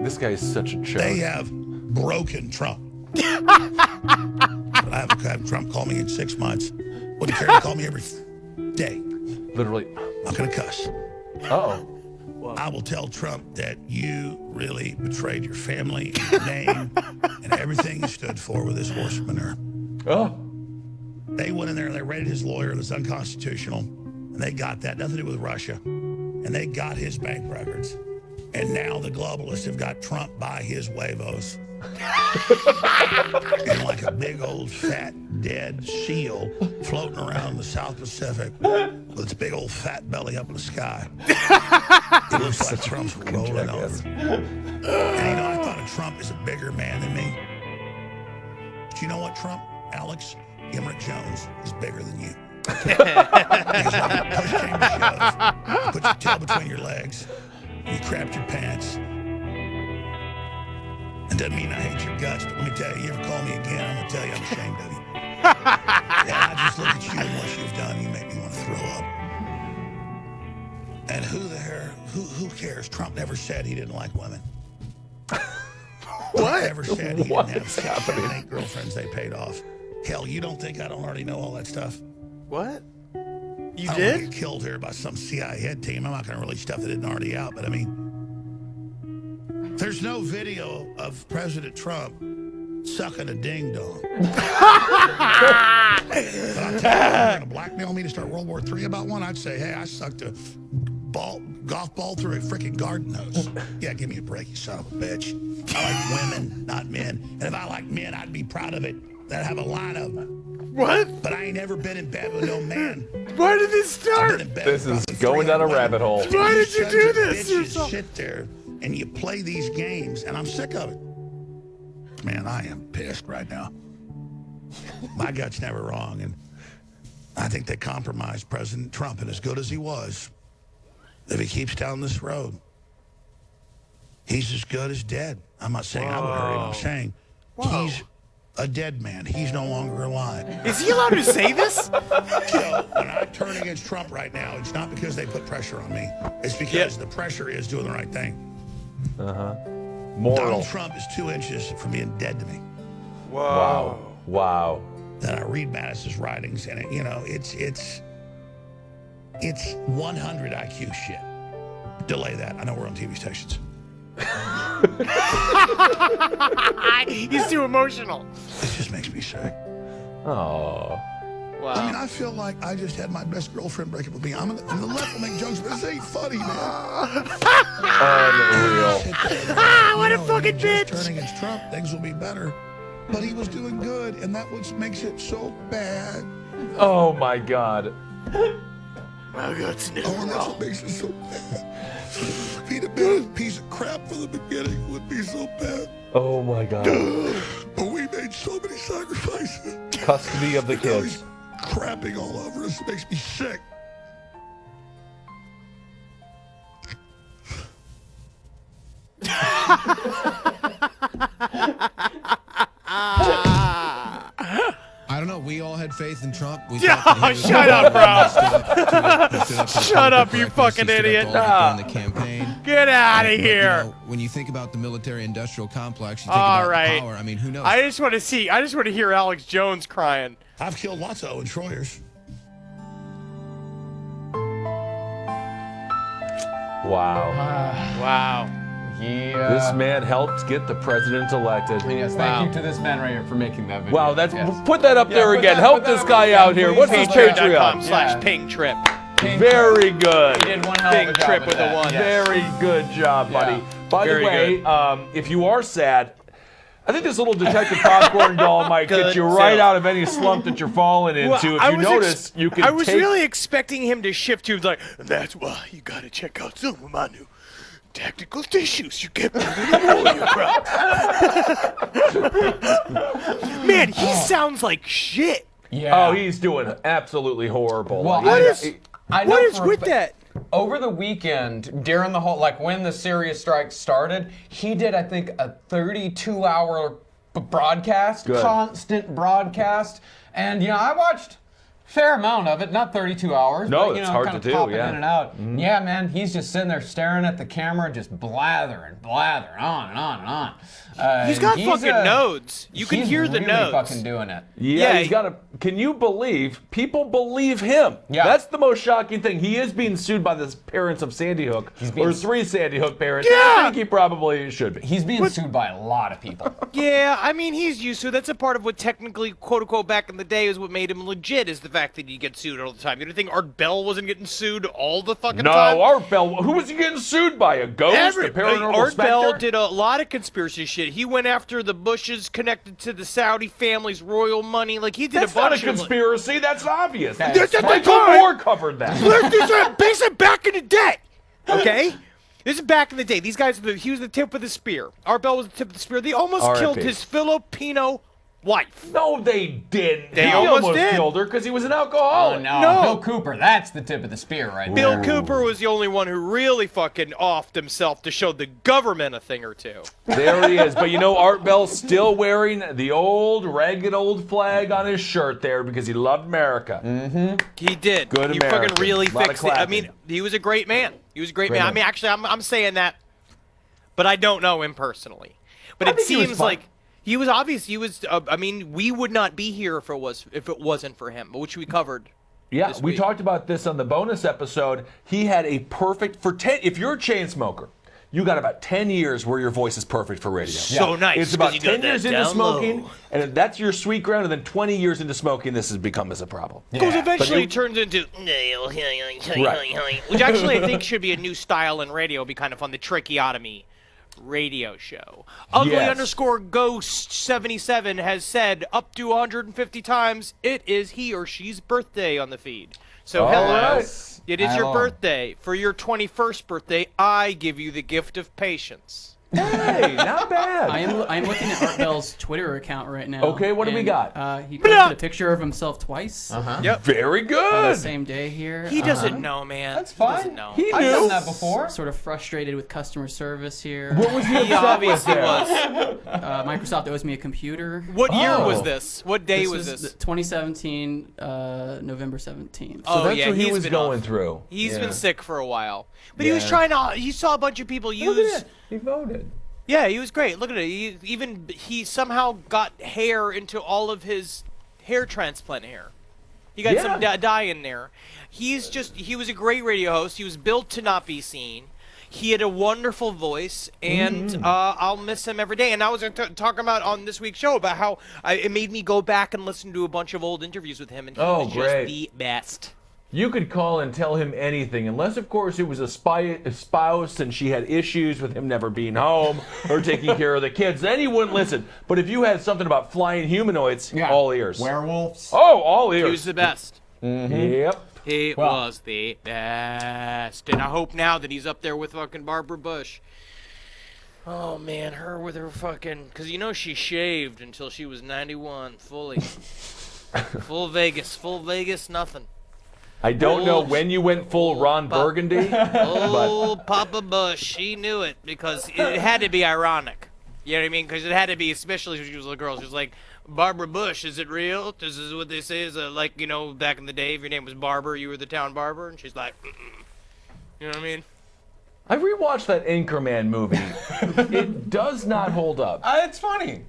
Speaker 3: This guy is such a joke.
Speaker 2: They have broken Trump. I have Trump call me in 6 months. Wouldn't care to call me every day.
Speaker 3: Literally.
Speaker 2: Not gonna cuss.
Speaker 3: Uh-oh.
Speaker 2: I will tell Trump that you really betrayed your family, and your name, and everything you stood for with this horse manure.
Speaker 3: Oh.
Speaker 2: They went in there and they raided his lawyer. It was unconstitutional. And they got that. Nothing to do with Russia. And they got his bank records. And now the globalists have got Trump by his huevos. And like a big old fat dead seal floating around the South Pacific with its big old fat belly up in the sky. It looks like Trump's rolling over. And I thought of Trump as a bigger man than me. But you know what, Trump? Alex Emmett Jones is bigger than you. Because when you push chamber shows, you put your tail between your legs, you crapped your pants. It doesn't mean I hate your guts, but let me tell you, you ever call me again, I'm going to tell you I'm ashamed of you. Yeah, I just look at you and what you've done, you make me want to throw up. And who cares? Trump never said he didn't like women. What? Never said he didn't have 8 girlfriends they paid off. Hell, you don't think I don't already know all that stuff?
Speaker 4: What? You
Speaker 2: I don't want to
Speaker 4: did?
Speaker 2: get killed here by some CIA head team. I'm not going to release stuff that isn't already out, but I mean, There's no video of President Trump sucking a ding dong. But I'll tell you, if you're going to blackmail me to start World War III about one, I'd say, hey, I sucked a golf ball through a freaking garden hose. Yeah, give me a break, you son of a bitch. I like women, not men. And if I like men, I'd be proud of it. I'd have a lot of them.
Speaker 7: What?
Speaker 2: But I ain't never been in bed with no man.
Speaker 7: Why did this start?
Speaker 3: This is going down a rabbit hole.
Speaker 7: Why did you do this?
Speaker 2: You sit there and you play these games, and I'm sick of it. Man, I am pissed right now. My gut's never wrong, and I think they compromised President Trump, and as good as he was, if he keeps down this road, he's as good as dead. I'm not saying I would hurt him. I'm saying he's a dead man. He's no longer alive.
Speaker 7: Is he allowed to say this?
Speaker 2: So when I turn against Trump right now, it's not because they put pressure on me. It's because the pressure is doing the right thing.
Speaker 3: Moral.
Speaker 2: Donald Trump is 2 inches from being dead to me.
Speaker 3: Wow. Wow.
Speaker 2: Then I read Mattis's writings, and it's 100 IQ shit. Delay that. I know we're on TV stations.
Speaker 7: He's too emotional.
Speaker 2: This just makes me sick.
Speaker 3: Oh.
Speaker 7: Wow.
Speaker 2: I mean, I feel like I just had my best girlfriend break up with me. And the left will make jokes, but this ain't funny, man.
Speaker 3: Unreal.
Speaker 7: What a fucking bitch.
Speaker 2: Turning against Trump, things will be better. But he was doing good, and that what makes it so bad.
Speaker 3: Oh my God.
Speaker 7: My God's new.
Speaker 2: Oh, and that's what makes it so bad. If he'd have been a piece of crap from the beginning, it would be so bad.
Speaker 3: Oh my God.
Speaker 2: But we made so many sacrifices.
Speaker 3: Custody of the
Speaker 2: Now
Speaker 3: kids.
Speaker 2: he's crapping all over us. It makes me sick.
Speaker 8: I don't know. We all had faith in Trump. We
Speaker 7: Yeah,
Speaker 8: thought that he was
Speaker 7: shut up, bro.
Speaker 8: He stood up to the
Speaker 7: Shut up, you
Speaker 8: political correctness.
Speaker 7: fucking
Speaker 8: He stood up
Speaker 7: idiot.
Speaker 8: all night during the campaign.
Speaker 7: Get out of
Speaker 8: But,
Speaker 7: here.
Speaker 8: when you think about the military-industrial complex, you think
Speaker 7: All
Speaker 8: about
Speaker 7: right.
Speaker 8: power. I mean, who knows?
Speaker 7: I just want to hear Alex Jones crying.
Speaker 2: I've killed lots of Owen Schroyers.
Speaker 3: Wow.
Speaker 7: Wow.
Speaker 5: Yeah.
Speaker 3: This man helped get the president elected.
Speaker 5: Yes, thank you to this man right here for making that video.
Speaker 3: Wow, that's
Speaker 5: Yes.
Speaker 3: put that up there
Speaker 5: put
Speaker 3: again.
Speaker 5: that-
Speaker 3: Help
Speaker 5: put that
Speaker 3: this
Speaker 5: up
Speaker 3: guy
Speaker 5: again,
Speaker 3: out here.
Speaker 5: please.
Speaker 3: What's his
Speaker 7: Patreon.com
Speaker 3: Patreon?
Speaker 5: Yeah.
Speaker 7: /Ping Trip.
Speaker 3: Very good.
Speaker 5: He did one hell of a
Speaker 7: Big
Speaker 5: job
Speaker 7: trip
Speaker 5: with
Speaker 7: with
Speaker 5: that.
Speaker 7: the one.
Speaker 5: Yes.
Speaker 3: Very good job, buddy.
Speaker 5: Yeah.
Speaker 3: By
Speaker 7: Very
Speaker 3: the way, if you are sad, I think this little Detective Popcorn doll might get
Speaker 7: Good
Speaker 3: you right
Speaker 7: sales.
Speaker 3: out of any slump that you're falling into. If you notice, you can
Speaker 7: I was
Speaker 3: take...
Speaker 7: really expecting him to shift to like, that's why you gotta check out some of my new tactical tissues you get from the warrior, bro. Man, he sounds like shit.
Speaker 5: Yeah.
Speaker 3: Oh, he's doing absolutely horrible.
Speaker 5: Well,
Speaker 7: What
Speaker 5: I know
Speaker 7: What is
Speaker 5: for a
Speaker 7: with
Speaker 5: fa-
Speaker 7: that?
Speaker 5: Over the weekend, during the whole, like when the Syria strike started, he did, I think, a 32-hour broadcast,
Speaker 3: Good.
Speaker 5: constant broadcast. And, I watched a fair amount of it, not 32 hours.
Speaker 3: No,
Speaker 5: but,
Speaker 3: it's hard
Speaker 5: kind
Speaker 3: to
Speaker 5: of
Speaker 3: do,
Speaker 5: popping
Speaker 3: yeah.
Speaker 5: in and out. Yeah, man, he's just sitting there staring at the camera, just blathering on and on and on.
Speaker 7: He's got fucking nodes. You can
Speaker 5: he's
Speaker 7: hear the
Speaker 5: really
Speaker 7: nodes.
Speaker 5: fucking doing it.
Speaker 3: Yeah,
Speaker 7: Yeah,
Speaker 3: he's got a. Can you believe people believe him?
Speaker 5: Yeah.
Speaker 3: That's the most shocking thing. He is being sued by the parents of Sandy Hook,
Speaker 5: being-
Speaker 3: or 3 Sandy Hook parents.
Speaker 7: Yeah.
Speaker 3: I think he probably should be.
Speaker 5: He's being sued by a lot of people.
Speaker 7: Yeah, I mean, he's used to it. That's a part of what technically, quote unquote, back in the day is what made him legit, is the fact that he gets sued all the time. You don't think Art Bell wasn't getting sued all the fucking time?
Speaker 3: No, Art Bell. Who was he getting sued by? A ghost? A paranormal
Speaker 7: Art
Speaker 3: specter?
Speaker 7: Bell did a lot of conspiracy shit. He went after the Bushes connected to the Saudi family's royal money. Like, he did
Speaker 3: That's
Speaker 7: a bunch
Speaker 3: not a
Speaker 7: of...
Speaker 3: conspiracy. That's obvious.
Speaker 5: That's
Speaker 3: Michael
Speaker 7: fine.
Speaker 3: Moore covered that.
Speaker 7: These are basically back in the day, okay? This is back in the day. These guys, he was the tip of the spear. Art Bell was the tip of the spear. They almost
Speaker 3: R.I.P.
Speaker 7: killed his Filipino wife.
Speaker 3: No, they didn't.
Speaker 7: They
Speaker 3: he
Speaker 7: almost did.
Speaker 3: killed her because he was an
Speaker 5: Oh,
Speaker 3: alcoholic.
Speaker 7: No.
Speaker 5: Bill Cooper, that's the tip of the spear right
Speaker 7: Bill
Speaker 5: there.
Speaker 7: Cooper was the only one who really fucking offed himself to show the government a thing or two.
Speaker 3: There he is. But Art Bell's still wearing the old, ragged old flag on his shirt there because he loved America.
Speaker 7: He did.
Speaker 3: Good
Speaker 7: He
Speaker 3: American.
Speaker 7: fucking really
Speaker 3: Lot of
Speaker 7: fixed it. I
Speaker 3: clapping.
Speaker 7: mean, he was a great man. He was a great man.
Speaker 3: man.
Speaker 7: I mean, actually, I'm saying that, but I don't know him personally. But it
Speaker 3: think he was
Speaker 7: seems
Speaker 3: fine.
Speaker 7: like he was obvious. He was. I mean, we would not be here if it wasn't for him, which we covered.
Speaker 3: Yeah,
Speaker 7: this
Speaker 3: we
Speaker 7: week.
Speaker 3: talked about this on the bonus episode. He had a perfect if you're a chain smoker, you got about 10 years where your voice is perfect for radio.
Speaker 7: So nice.
Speaker 3: It's about
Speaker 7: 'cause you got
Speaker 3: 10
Speaker 7: that
Speaker 3: years into
Speaker 7: down
Speaker 3: smoking,
Speaker 7: low.
Speaker 3: and if that's your sweet ground, and then 20 years into smoking, this has become as a problem.
Speaker 7: Because eventually
Speaker 3: But
Speaker 7: it turns into which actually I think should be a new style in radio. Be kind of fun. The Tracheotomy radio show. Ugly
Speaker 3: Yes.
Speaker 7: underscore Ghost 77 has said up to 150 times it is he or she's birthday on the feed. So
Speaker 3: All
Speaker 7: hello.
Speaker 3: right.
Speaker 7: It is your
Speaker 5: Hello.
Speaker 7: birthday. For your 21st birthday, I give you the gift of patience.
Speaker 3: Hey, not bad.
Speaker 9: I'm looking at Art Bell's Twitter account right now.
Speaker 3: Okay, what do we
Speaker 9: and,
Speaker 3: got?
Speaker 9: He posted a picture of himself twice
Speaker 7: Yep.
Speaker 3: Very
Speaker 9: on the
Speaker 3: good.
Speaker 9: same day here.
Speaker 7: He doesn't know, man.
Speaker 5: That's
Speaker 7: He
Speaker 5: fine.
Speaker 7: doesn't know.
Speaker 3: He
Speaker 5: I've
Speaker 3: knew.
Speaker 5: done that before.
Speaker 9: Sort of frustrated with customer service here.
Speaker 3: What was he
Speaker 7: He
Speaker 3: upset with
Speaker 7: obviously
Speaker 3: there?
Speaker 7: was.
Speaker 9: Microsoft owes me a computer.
Speaker 7: What year was
Speaker 3: Oh.
Speaker 7: this? What day was
Speaker 9: the
Speaker 7: this?
Speaker 9: 2017, November 17th.
Speaker 7: Oh,
Speaker 3: That's
Speaker 7: yeah,
Speaker 3: what he
Speaker 7: he's
Speaker 3: was
Speaker 7: been
Speaker 3: going
Speaker 7: off.
Speaker 3: through.
Speaker 7: He's
Speaker 3: Yeah.
Speaker 7: been sick for a while. But he was
Speaker 3: Yeah.
Speaker 7: trying to, he saw a bunch of people
Speaker 3: Look at
Speaker 7: use.
Speaker 3: it. He voted.
Speaker 7: Yeah, he was great. Look at it. He somehow got hair into all of his hair transplant hair. He got some dye in there. He was a great radio host. He was built to not be seen. He had a wonderful voice, and I'll miss him every day. And I was talking about on this week's show about how it made me go back and listen to a bunch of old interviews with him, and he was
Speaker 3: great.
Speaker 7: just the best.
Speaker 3: You could call and tell him anything, unless, of course, it was a spouse and she had issues with him never being home or taking care of the kids. Then he wouldn't listen. But if you had something about flying humanoids, all ears.
Speaker 5: Werewolves.
Speaker 3: Oh, all ears.
Speaker 7: He was the best.
Speaker 3: Yep.
Speaker 7: He was the best. And I hope now that he's up there with fucking Barbara Bush. Oh, man, her with her fucking... Because you know she shaved until she was 91, fully. Full Vegas, nothing.
Speaker 3: I don't know
Speaker 7: Old-
Speaker 3: when you went full Ron Burgundy.
Speaker 7: Oh, Papa Bush, he knew it because it had to be ironic. You know what I mean? Because it had to be, especially when she was a little girl. She was like, Barbara Bush, is it real? This is what they say is like, you know, back in the day, if your name was Barber, you were the town barber. And she's like, mm-mm. You know what I mean?
Speaker 3: I rewatched that Anchorman movie. It does not hold up.
Speaker 5: It's funny.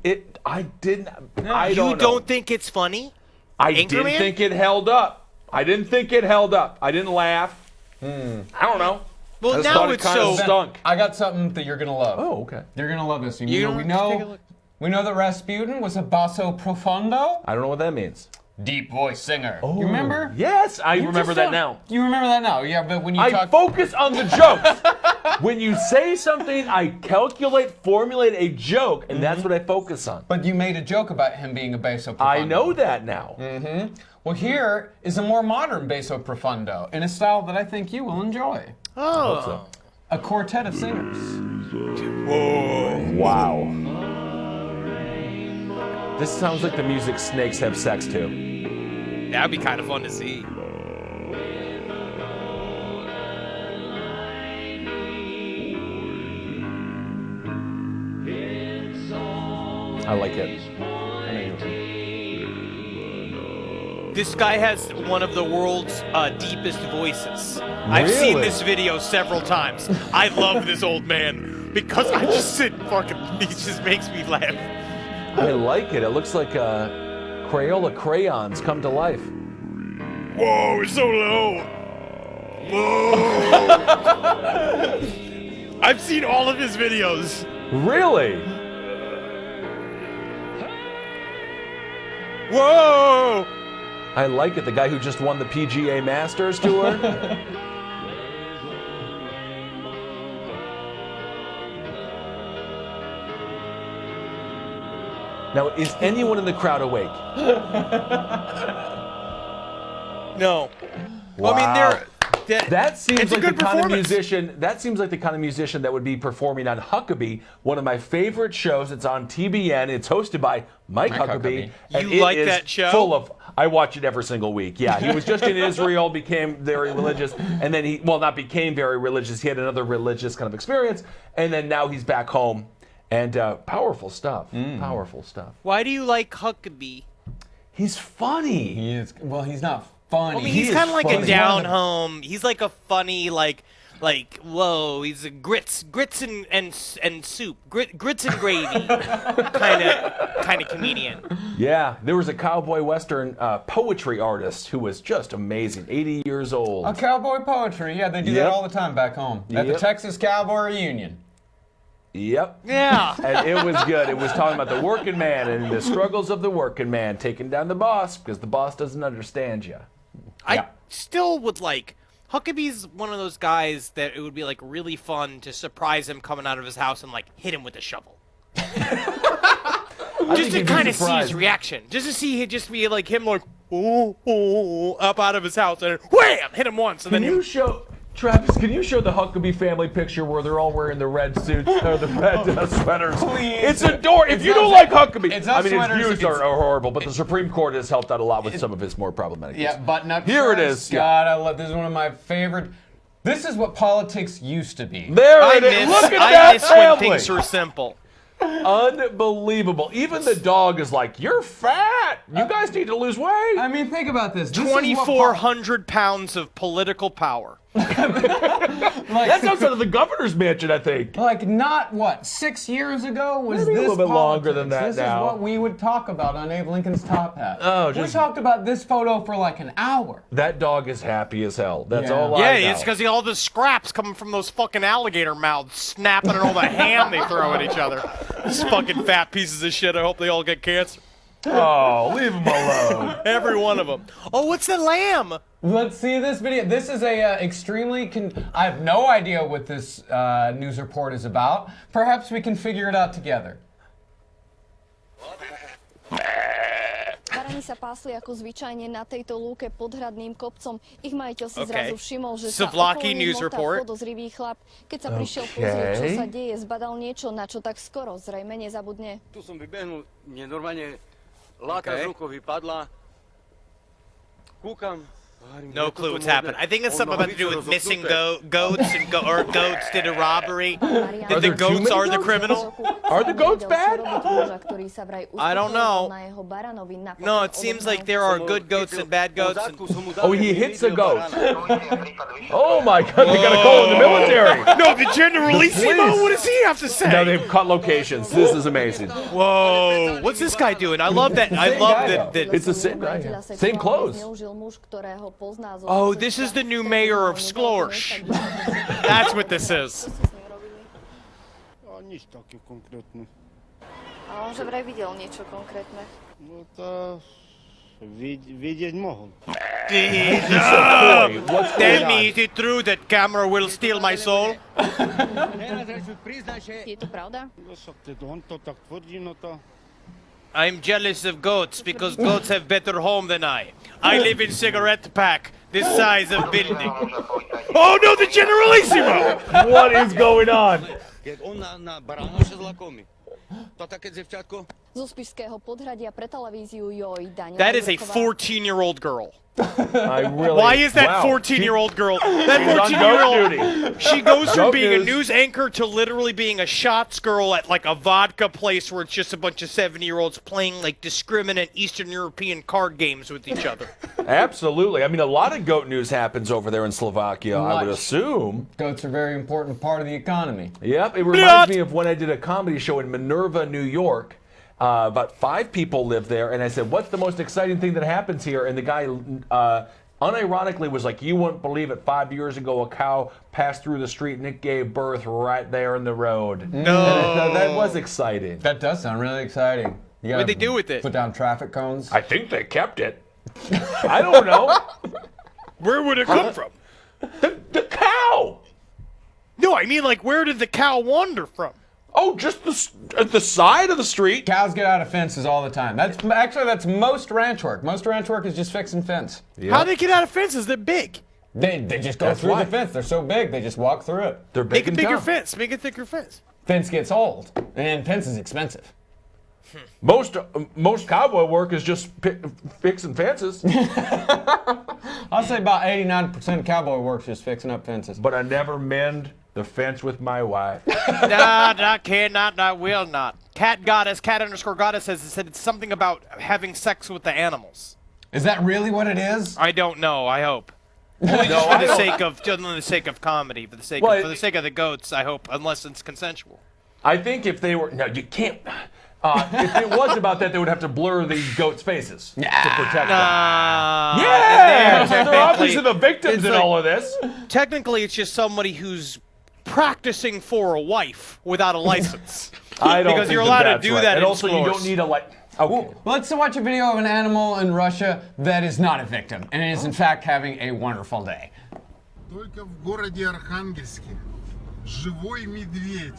Speaker 3: I didn't. I
Speaker 7: You
Speaker 3: don't know.
Speaker 7: don't think it's funny?
Speaker 3: I
Speaker 7: Anchorman?
Speaker 3: didn't think it held up. I didn't think it held up. I didn't laugh. I don't know. I
Speaker 7: Well,
Speaker 3: just
Speaker 7: now
Speaker 3: thought it
Speaker 7: it's
Speaker 3: kind of
Speaker 7: so...
Speaker 3: stunk.
Speaker 5: I got something that you're gonna love.
Speaker 3: Oh, okay.
Speaker 5: You're gonna love this.
Speaker 7: You
Speaker 5: we
Speaker 7: know, take a
Speaker 5: know
Speaker 7: look.
Speaker 5: we know that Rasputin was a basso profondo,
Speaker 3: I don't know what that means.
Speaker 5: deep voice singer. You remember?
Speaker 3: Yes, I
Speaker 5: You
Speaker 3: remember
Speaker 5: just
Speaker 3: that
Speaker 5: don't-
Speaker 3: now.
Speaker 5: You remember that now? Yeah, but when you
Speaker 3: I
Speaker 5: talk,
Speaker 3: focus on the jokes. When you say something, I formulate a joke, and that's what I focus on.
Speaker 5: but you made a joke about him being a basso profondo.
Speaker 3: I know that now.
Speaker 5: Well, here is a more modern basso profondo in a style that I think you will enjoy.
Speaker 7: Oh.
Speaker 5: A quartet of singers.
Speaker 3: Wow. This sounds like the music snakes have sex to.
Speaker 7: That'd be kind of fun to see.
Speaker 3: I like it.
Speaker 7: This guy has one of the world's deepest voices. I've seen
Speaker 3: Really?
Speaker 7: this video several times. I love this old man because I just sit fucking. He just makes me laugh.
Speaker 3: I like it. It looks like Crayola crayons come to life.
Speaker 7: Whoa, it's so low. Whoa. I've seen all of his videos.
Speaker 3: Really?
Speaker 7: Whoa.
Speaker 3: I like it. The guy who just won the PGA Masters tour. Now, is anyone in the crowd awake?
Speaker 7: No. Well, I mean, they're.
Speaker 3: That seems
Speaker 7: It's a
Speaker 3: like the
Speaker 7: good
Speaker 3: kind of
Speaker 7: performance.
Speaker 3: musician. That seems like the kind of musician that would be performing on Huckabee, one of my favorite shows. It's on TBN. It's hosted by Mike Huckabee. And
Speaker 7: You
Speaker 3: it
Speaker 7: like
Speaker 3: is
Speaker 7: that show?
Speaker 3: Full of. I watch it every single week. Yeah, he was just in Israel, became very religious, and then not became very religious. He had another religious kind of experience, and then now he's back home, and powerful stuff. Powerful stuff.
Speaker 7: Why do you like Huckabee?
Speaker 3: He's funny.
Speaker 5: He is. Well, he's not funny.
Speaker 7: I mean,
Speaker 3: He
Speaker 7: he's
Speaker 3: is
Speaker 7: kind of like
Speaker 3: funny.
Speaker 7: a down home. He's like a funny, like whoa. He's a grits and soup, grits and gravy kind of comedian.
Speaker 3: Yeah, there was a cowboy western poetry artist who was just amazing. 80 years old.
Speaker 5: A cowboy poetry. Yeah, they do
Speaker 3: Yep.
Speaker 5: that all the time back home at the
Speaker 3: Yep.
Speaker 5: Texas Cowboy Reunion.
Speaker 3: Yep.
Speaker 7: Yeah.
Speaker 3: And it was good. It was talking about the working man and the struggles of the working man taking down the boss because the boss doesn't understand you.
Speaker 7: I still would like. Huckabee's one of those guys that it would be like really fun to surprise him coming out of his house and like hit him with a shovel. Just to kind of see his reaction. Just to see just be like him like up out of his house and wham, hit him once and
Speaker 3: Can
Speaker 7: then
Speaker 3: you show Travis? Can you show the Huckabee family picture where they're all wearing the red suits or the red sweaters?
Speaker 5: Please.
Speaker 3: It's adorable. If you don't like Huckabee,
Speaker 5: it's not
Speaker 3: I mean, his
Speaker 5: sweaters,
Speaker 3: views
Speaker 5: it's-
Speaker 3: are horrible, but the Supreme Court has helped out a lot with some of his more problematic.
Speaker 5: Yeah,
Speaker 3: views.
Speaker 5: button-up
Speaker 3: Here it
Speaker 5: shirts.
Speaker 3: is.
Speaker 5: God, I love this. Is one of my favorite. This is what politics used to be.
Speaker 3: There
Speaker 7: I
Speaker 3: it is.
Speaker 7: miss,
Speaker 3: Look at
Speaker 7: I
Speaker 3: that
Speaker 7: miss when
Speaker 3: family.
Speaker 7: things were simple.
Speaker 3: Unbelievable. Even the dog is like, "You're fat. You guys need to lose weight."
Speaker 5: I mean, think about this. This is what
Speaker 7: 2,400 pounds of political power.
Speaker 3: That's outside of the governor's mansion, I think.
Speaker 5: Like not what 6 years ago was
Speaker 3: Maybe a
Speaker 5: this
Speaker 3: little bit longer than
Speaker 5: politics.
Speaker 3: that
Speaker 5: This
Speaker 3: now.
Speaker 5: is what we would talk about on Abe Lincoln's top hat.
Speaker 3: Oh,
Speaker 5: we
Speaker 3: just-
Speaker 5: talked about this photo for like an hour.
Speaker 3: That dog is happy as hell. That's
Speaker 5: Yeah.
Speaker 3: all I
Speaker 7: Yeah,
Speaker 3: know.
Speaker 7: it's because all the scraps coming from those fucking alligator mouths snapping and all the ham they throw at each other. These fucking fat pieces of shit. I hope they all get cancer.
Speaker 3: Oh, leave him alone.
Speaker 7: Every one of them. Oh, what's the lamb?
Speaker 5: Let's see this video. This is a extremely. I have no idea what this news report is about. Perhaps we can figure it out together.
Speaker 10: Barani sa pásli ako zvyčajne na tejto lúke pod hradným kopcom. Ich majiteľ si
Speaker 7: Okay.
Speaker 10: zrazu všimol, že
Speaker 7: Savlaki
Speaker 10: sa okolo
Speaker 7: news
Speaker 10: motá
Speaker 7: report.
Speaker 10: podozrivý chlap. Keď sa prišiel pozrieť, čo sa deje, zbadal niečo, na čo tak skoro zrejme nezabudne.
Speaker 1: Tu som vybehnul, mne normálne láka z rukou vypadla. Kúkam.
Speaker 7: No clue what's happened. I think it's something about to do with missing goats and or goats did a robbery. That the goats are the criminal.
Speaker 3: Are the goats bad?
Speaker 7: I don't know. No, it seems like there are good goats and bad goats. And...
Speaker 3: Oh, he hits a goat. Oh my God, they gotta call in the military.
Speaker 7: No, the Generalissimo? What does he have to say?
Speaker 3: Now they've cut locations. This is amazing.
Speaker 7: Whoa, what's this guy doing? I love that. I love that.
Speaker 3: It's the same guy. Same clothes.
Speaker 7: Oh, this is the new mayor of Sklorsh. That's what this is.
Speaker 11: Nič také konkrétne.
Speaker 10: A on že vraj videl niečo konkrétne.
Speaker 11: No to vidieť mohol.
Speaker 7: Tell me, is it true that camera will steal my soul?
Speaker 10: Je to pravda?
Speaker 11: No však on to tak tvrdí, no to...
Speaker 7: I'm jealous of goats because goats have better home than I. I live in cigarette pack, this size of building. Oh no, the Generalissimo!
Speaker 3: What is going on?
Speaker 1: On na baránoše zlakomi. To také devčatko?
Speaker 10: Zo Spišského podhradia pre televíziu Joj Daniela.
Speaker 7: That is a 14-year-old girl.
Speaker 3: I really.
Speaker 7: Why is that
Speaker 3: wow.
Speaker 7: 14-year-old girl? That
Speaker 3: She's on goat
Speaker 7: 14-year-old. She goes from
Speaker 3: Goat
Speaker 7: being a
Speaker 3: news.
Speaker 7: news anchor to literally being a shots girl at like a vodka place where it's just a bunch of 70-year-olds playing like discriminate Eastern European card games with each other.
Speaker 3: Absolutely. I mean, a lot of goat news happens over there in Slovakia, I would
Speaker 5: Much.
Speaker 3: assume.
Speaker 5: Goats are a very important part of the economy.
Speaker 3: Yep, it reminds me of when I did a comedy show in Minerva, New York. About 5 people live there, and I said, "What's the most exciting thing that happens here?" And the guy, unironically, was like, "You wouldn't believe it. 5 years ago, a cow passed through the street, and it gave birth right there in the road."
Speaker 7: No.
Speaker 3: And I thought that was exciting.
Speaker 5: That does sound really exciting. You
Speaker 7: What'd
Speaker 5: gotta
Speaker 7: they do with it?
Speaker 5: Put down traffic cones.
Speaker 3: I think they kept it. I don't know.
Speaker 7: Where would it come from?
Speaker 3: The cow.
Speaker 7: No, I mean like where did the cow wander from?
Speaker 3: Oh, just at the side of the street.
Speaker 5: Cows get out of fences all the time. That's most ranch work. Most ranch work is just fixing fence.
Speaker 3: Yep.
Speaker 7: How do they get out of fences? They're big.
Speaker 5: They just go
Speaker 3: That's
Speaker 5: through
Speaker 3: why.
Speaker 5: the fence. They're so big, they just walk through it.
Speaker 3: They're
Speaker 7: Make
Speaker 3: big
Speaker 7: a
Speaker 3: and
Speaker 7: bigger
Speaker 3: tough.
Speaker 7: fence. Make a thicker fence.
Speaker 5: Fence gets old, and fence is expensive.
Speaker 3: Most cowboy work is just fixing fences.
Speaker 5: I'll say about 89% of cowboy work's just fixing up fences.
Speaker 3: But I never mend the fence with my wife.
Speaker 7: Nah, I cannot, I will not. Cat Goddess, cat_goddess has said it's something about having sex with the animals.
Speaker 5: Is that really what it is?
Speaker 7: I don't know. I hope. Only just for the sake of comedy, for the sake of the goats. I hope, unless it's consensual.
Speaker 3: I think if they were you can't. If it was about that, they would have to blur the goats' faces to protect them. Yeah, they're obviously the victims in all of this.
Speaker 7: Technically, it's just somebody who's practicing for a wife without a license.
Speaker 3: I don't
Speaker 7: because
Speaker 3: think
Speaker 7: you're allowed to
Speaker 3: that's
Speaker 7: do
Speaker 3: right.
Speaker 7: that.
Speaker 3: And
Speaker 7: in
Speaker 3: also, you don't
Speaker 7: stores.
Speaker 3: need a Okay.
Speaker 5: Let's watch a video of an animal in Russia that is not a victim and is in fact having a wonderful day.
Speaker 12: Только в городе Архангельске живой медведь.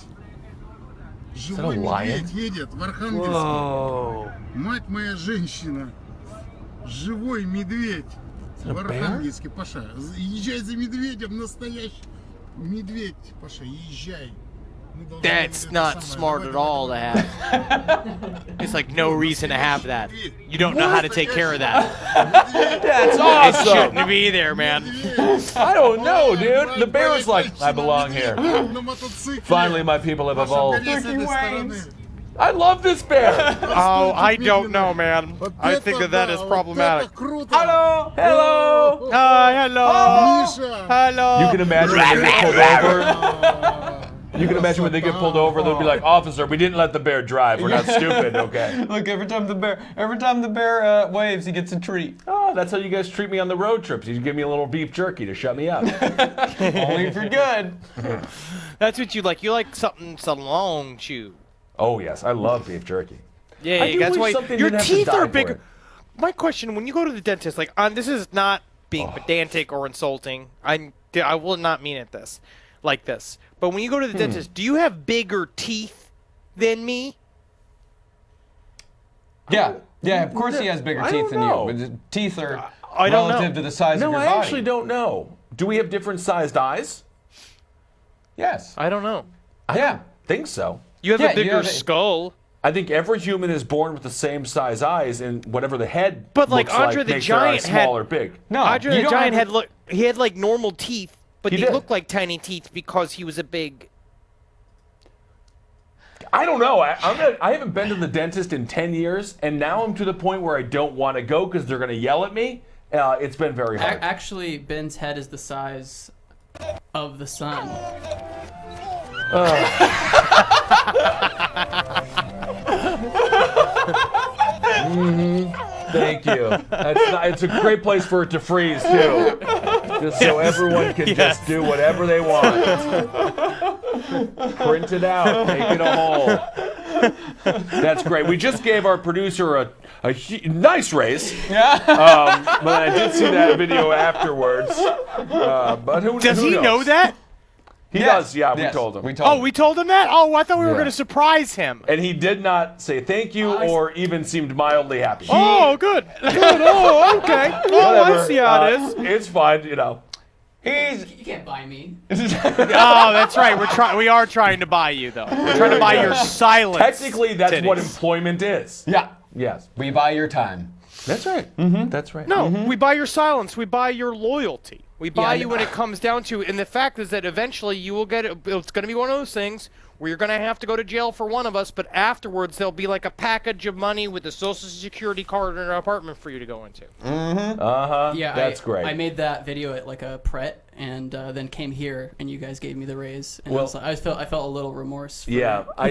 Speaker 12: Живой медведь едет в Архангельске. Мать моя женщина. Живой медведь в Архангельске, Паша. Езжай за медведем, настоящий медведь, Паша, езжай.
Speaker 7: That's not smart at all to have. It's like no reason to have that. You don't know how to take care of that.
Speaker 3: That's awesome.
Speaker 7: It shouldn't be there, man.
Speaker 3: I don't know, dude. The bear is like, I belong here. Finally, my people have evolved. I love this bear.
Speaker 7: Oh, I don't know, man. I think that is problematic.
Speaker 3: Hello. Hello.
Speaker 7: Hello. Hello.
Speaker 3: You can imagine when they get pulled over. You can imagine when they get pulled over, they'll be like, "Officer, we didn't let the bear drive. We're not stupid, okay?"
Speaker 5: Look, every time the bear waves, he gets a treat.
Speaker 3: Oh, that's how you guys treat me on the road trips. You give me a little beef jerky to shut me up.
Speaker 5: Only for good.
Speaker 7: That's what you like. You like something long chew.
Speaker 3: Oh yes, I love beef jerky.
Speaker 7: Yeah,
Speaker 3: I do
Speaker 7: that's
Speaker 3: wish
Speaker 7: why
Speaker 3: something
Speaker 7: your
Speaker 3: didn't have to
Speaker 7: teeth
Speaker 3: die
Speaker 7: are
Speaker 3: for
Speaker 7: bigger.
Speaker 3: it.
Speaker 7: My question: when you go to the dentist, like, this is not being pedantic or insulting. I will not mean it like this. But when you go to the dentist, do you have bigger teeth than me?
Speaker 5: Yeah, of course he has bigger teeth than you. But the teeth are relative to the size of your body.
Speaker 3: No, I actually don't know. Do we have different sized eyes?
Speaker 5: Yes.
Speaker 7: I don't know.
Speaker 3: I don't think so.
Speaker 7: You have a bigger skull.
Speaker 3: I think every human is born with the same size eyes, and whatever the head
Speaker 7: But like
Speaker 3: looks
Speaker 7: Andre
Speaker 3: like
Speaker 7: the
Speaker 3: makes their eyes
Speaker 7: Giant
Speaker 3: small or big.
Speaker 5: No,
Speaker 7: Andre the Giant had like normal teeth, but
Speaker 3: He
Speaker 7: they
Speaker 3: did.
Speaker 7: looked like tiny teeth because he was a big.
Speaker 3: I don't know. I haven't been to the dentist in 10 years, and now I'm to the point where I don't want to go because they're going to yell at me. It's been very hard.
Speaker 9: Actually, Ben's head is the size of the sun.
Speaker 3: Thank you. It's a great place for it to freeze, too. Just so everyone can just do whatever they want. Print it out. Make it a hole. That's great. We just gave our producer a nice raise. Yeah. But I did see that video afterwards. But who
Speaker 7: Does
Speaker 3: who
Speaker 7: he
Speaker 3: knows?
Speaker 7: know that?
Speaker 3: He does, yeah, we told him.
Speaker 7: We told him that? Oh, I thought we were going to surprise him.
Speaker 3: And he did not say thank you or even seemed mildly happy.
Speaker 7: Oh, good. Good. Oh, okay. Oh, I see how it is.
Speaker 3: It's fine, you know.
Speaker 9: You can't buy me.
Speaker 7: Oh, that's right. We are trying to buy you, though. We're trying to buy your silence.
Speaker 3: Technically, that's
Speaker 7: Titties.
Speaker 3: what employment is.
Speaker 5: Yeah.
Speaker 3: Yes.
Speaker 5: We buy your time.
Speaker 3: That's right. That's right.
Speaker 7: No, we buy your silence. We buy your loyalty. We buy you when it comes down to, and the fact is that eventually you will get it. It's going to be one of those things where you're going to have to go to jail for one of us, but afterwards there'll be like a package of money with a Social Security card in an apartment for you to go into.
Speaker 9: Yeah,
Speaker 3: That's great.
Speaker 9: I made that video at like a Pret, and then came here, and you guys gave me the raise. And
Speaker 3: Well-
Speaker 9: I felt a little remorse. For
Speaker 3: Yeah, I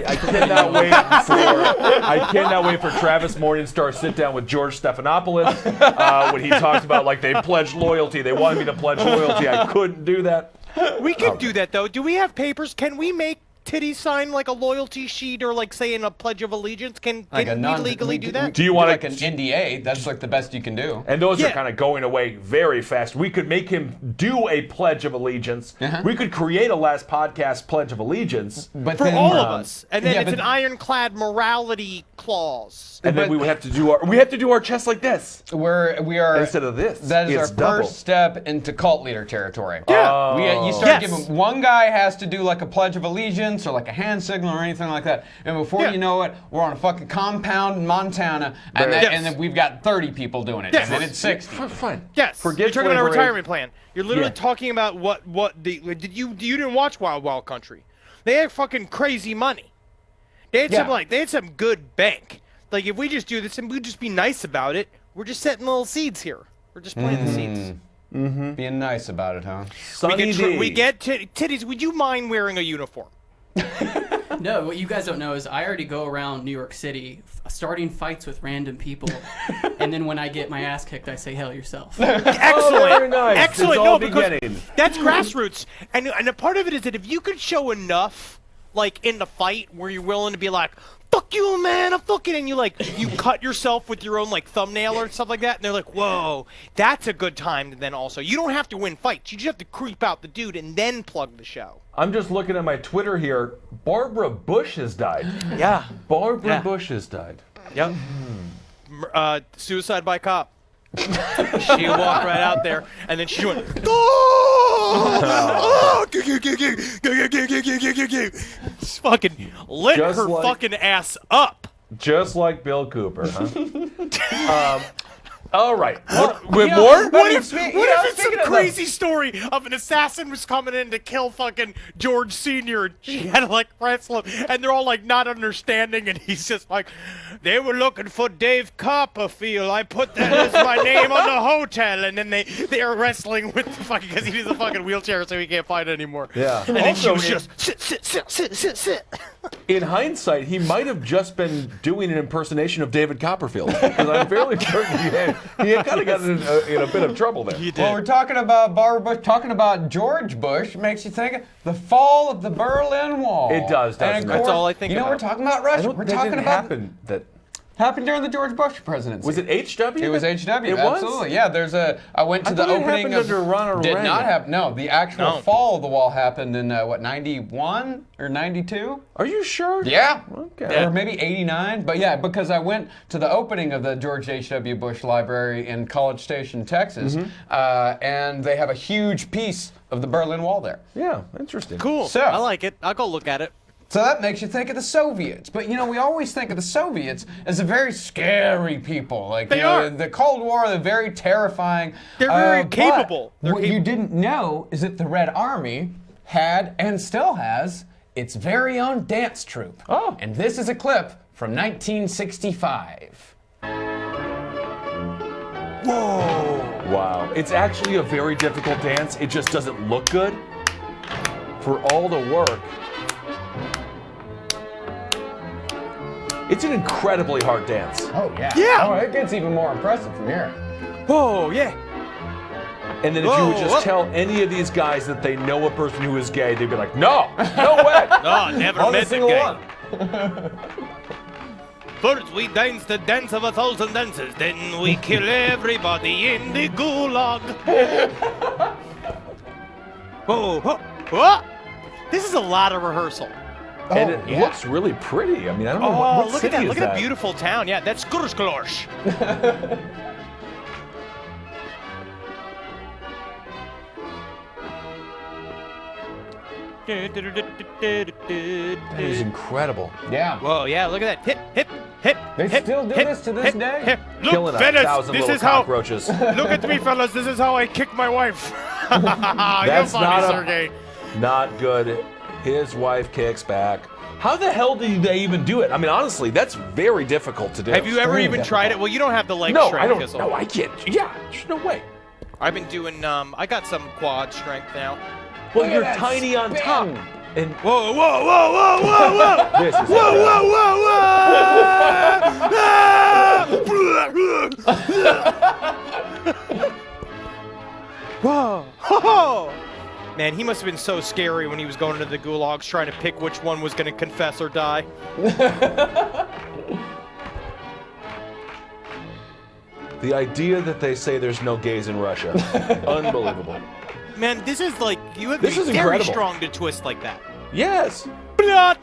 Speaker 3: cannot wait for Travis Morningstar's sit down with George Stephanopoulos when he talked about like they pledged loyalty. They wanted me to pledge loyalty. I couldn't do that.
Speaker 7: We can do that, though. Do we have papers? Can we make Titties sign like a loyalty sheet or like saying a pledge of allegiance? Can we legally do that?
Speaker 3: Do you want
Speaker 5: like an NDA? That's like the best you can do.
Speaker 3: And those are kind of going away very fast. We could make him do a Pledge of Allegiance. We could create a Last Podcast Pledge of Allegiance.
Speaker 5: But
Speaker 7: For
Speaker 5: then,
Speaker 7: all of us. And then
Speaker 5: yeah,
Speaker 7: it's
Speaker 5: but-
Speaker 7: an ironclad morality clause.
Speaker 3: And then we would have to do our chest like this.
Speaker 5: we are
Speaker 3: Instead of this.
Speaker 5: That is
Speaker 3: It's
Speaker 5: our
Speaker 3: double.
Speaker 5: first step into cult leader territory.
Speaker 7: Yeah.
Speaker 5: You start giving one guy has to do like a Pledge of Allegiance or like a hand signal or anything like that, and before you know it, we're on a fucking compound in Montana, and then we've got 30 people doing it, and then it's 60.
Speaker 3: Fine.
Speaker 7: Yes.
Speaker 3: Forget
Speaker 7: You're talking about a
Speaker 3: slavery.
Speaker 7: retirement plan. You're literally talking about what the you didn't watch Wild Wild Country. They had fucking crazy money. They had some good bank. Like if we just do this and we just be nice about it, we're just setting little seeds here. We're just planting the seeds.
Speaker 5: Being nice about it, huh?
Speaker 3: Sunny D.
Speaker 7: We get Titties. Would you mind wearing a uniform?
Speaker 9: No, what you guys don't know is I already go around New York City starting fights with random people, and then when I get my ass kicked, I say, "Hell yourself."
Speaker 7: Excellent.
Speaker 3: Very nice.
Speaker 7: Excellent.
Speaker 3: It's
Speaker 7: No,
Speaker 3: all
Speaker 7: because
Speaker 3: beginning.
Speaker 7: that's grassroots. And a part of it is that if you could show enough, like, in the fight where you're willing to be like, fuck you, man, I'm fucking, and you cut yourself with your own, like, thumbnail or stuff like that, and they're like, whoa, that's a good time to then also. You don't have to win fights. You just have to creep out the dude and then plug the show.
Speaker 3: I'm just looking at my Twitter here. Barbara Bush has died.
Speaker 7: Yeah.
Speaker 3: Barbara Bush has died.
Speaker 7: Yep. Suicide by cop. She walked right out there, and then she went, oh! Just fucking lit
Speaker 3: Just
Speaker 7: her
Speaker 3: like-
Speaker 7: fucking ass up.
Speaker 3: Just like Bill Cooper, huh? All right. More?
Speaker 7: What if it's some crazy story of an assassin was coming in to kill fucking George Sr. and she had to, like, wrestle him, and they're all, like, not understanding, and he's just like, they were looking for Dave Copperfield. I put that as my name on the hotel, and then they are wrestling with the fucking, because he needs a fucking wheelchair so he can't fight anymore.
Speaker 3: Yeah.
Speaker 7: And then she
Speaker 3: Also,
Speaker 7: was just, sit.
Speaker 3: in hindsight, he might have just been doing an impersonation of David Copperfield. Because I'm fairly certain he had kind of gotten in a bit of trouble there.
Speaker 5: Well, we're talking about Barbara Bush, talking about George Bush, makes you think of the fall of the Berlin Wall.
Speaker 3: It does, doesn't
Speaker 5: and
Speaker 3: it?
Speaker 7: That's all I think
Speaker 5: You know,
Speaker 7: about.
Speaker 5: we're talking about Russia. We're
Speaker 3: that
Speaker 5: talking
Speaker 3: didn't
Speaker 5: about
Speaker 3: happen. That
Speaker 5: happened during the George Bush presidency.
Speaker 3: was it HW?
Speaker 5: It was HW.
Speaker 3: It was?
Speaker 5: Absolutely. Yeah. There's a. I went to
Speaker 3: I
Speaker 5: the
Speaker 3: thought it
Speaker 5: opening
Speaker 3: happened
Speaker 5: of.
Speaker 3: under Ronald
Speaker 5: did
Speaker 3: Reagan.
Speaker 5: not happen. No, the actual
Speaker 7: No.
Speaker 5: fall of the wall happened in what 91 or 92.
Speaker 3: Are you sure?
Speaker 5: Yeah.
Speaker 3: Okay.
Speaker 5: Or maybe 89. But yeah, because I went to the opening of the George H.W. Bush Library in College Station, Texas, and they have a huge piece of the Berlin Wall there.
Speaker 3: Yeah, interesting.
Speaker 7: Cool.
Speaker 5: So-
Speaker 7: I like it. I'll go look at it.
Speaker 5: So that makes you think of the Soviets. But, you know, we always think of the Soviets as a very scary people. Like,
Speaker 7: They
Speaker 5: you know,
Speaker 7: are.
Speaker 5: the Cold War, they're very terrifying.
Speaker 7: They're very
Speaker 5: but
Speaker 7: capable. They're
Speaker 5: what you didn't know is that the Red Army had, and still has, its very own dance troupe.
Speaker 3: Oh.
Speaker 5: And this is a clip from 1965.
Speaker 3: Whoa. Wow. It's actually a very difficult dance. It just doesn't look good. For all the work. It's an incredibly hard dance.
Speaker 5: Oh, yeah.
Speaker 7: Yeah.
Speaker 5: Oh, it gets even more impressive from here.
Speaker 7: Whoa, yeah.
Speaker 3: And then if you would just tell any of these guys that they know a person who is gay, they'd be like, no way.
Speaker 7: Oh, never
Speaker 3: I'll
Speaker 7: met
Speaker 3: just
Speaker 7: the
Speaker 3: sing
Speaker 7: gay.
Speaker 3: along.
Speaker 7: First we dance the dance of 1,000 dances, then we kill everybody in the gulag. Whoa, whoa, whoa. This is a lot of rehearsal.
Speaker 3: And it looks really pretty. I mean, I don't know
Speaker 7: Oh,
Speaker 3: what
Speaker 7: look
Speaker 3: city
Speaker 7: at that!
Speaker 3: is
Speaker 7: Look at that beautiful town. Yeah, that's Skursklosh.
Speaker 3: That is incredible.
Speaker 5: Yeah.
Speaker 7: Whoa, yeah, look at that. Hip, hip, hip.
Speaker 5: They
Speaker 7: hip,
Speaker 5: still do
Speaker 7: hip,
Speaker 5: this to this
Speaker 7: hip,
Speaker 5: day?
Speaker 7: hip. Look,
Speaker 3: Killing
Speaker 7: fellas,
Speaker 3: 1,000
Speaker 7: this
Speaker 3: little
Speaker 7: is how.
Speaker 3: cockroaches.
Speaker 7: Look at me, fellas. This is how I kick my wife.
Speaker 3: That's
Speaker 7: You're funny,
Speaker 3: not
Speaker 7: Sergey.
Speaker 3: Not good. His wife kicks back. How the hell do they even do it? I mean, honestly, that's very difficult to do.
Speaker 7: Have you ever
Speaker 5: Very
Speaker 7: even tried it? Well, you don't have the leg
Speaker 3: No,
Speaker 7: strength.
Speaker 3: I don't.
Speaker 7: 'cause
Speaker 3: No, I can't. Yeah, there's no way.
Speaker 7: I've been doing. I got some quad strength now.
Speaker 3: Well,
Speaker 5: Look at
Speaker 3: you're
Speaker 5: that
Speaker 3: tiny on
Speaker 5: spin.
Speaker 3: top. And
Speaker 7: Whoa, whoa, whoa, whoa, whoa, whoa!
Speaker 3: this is
Speaker 7: Whoa, whoa, whoa, whoa! Whoa! Man, he must have been so scary when he was going into the gulags trying to pick which one was going to confess or die.
Speaker 3: the idea that they say there's no gays in Russia, unbelievable.
Speaker 7: Man, this is like, you have to
Speaker 3: This
Speaker 7: be
Speaker 3: is
Speaker 7: very
Speaker 3: incredible.
Speaker 7: strong to twist like that.
Speaker 3: Yes.
Speaker 7: Blah!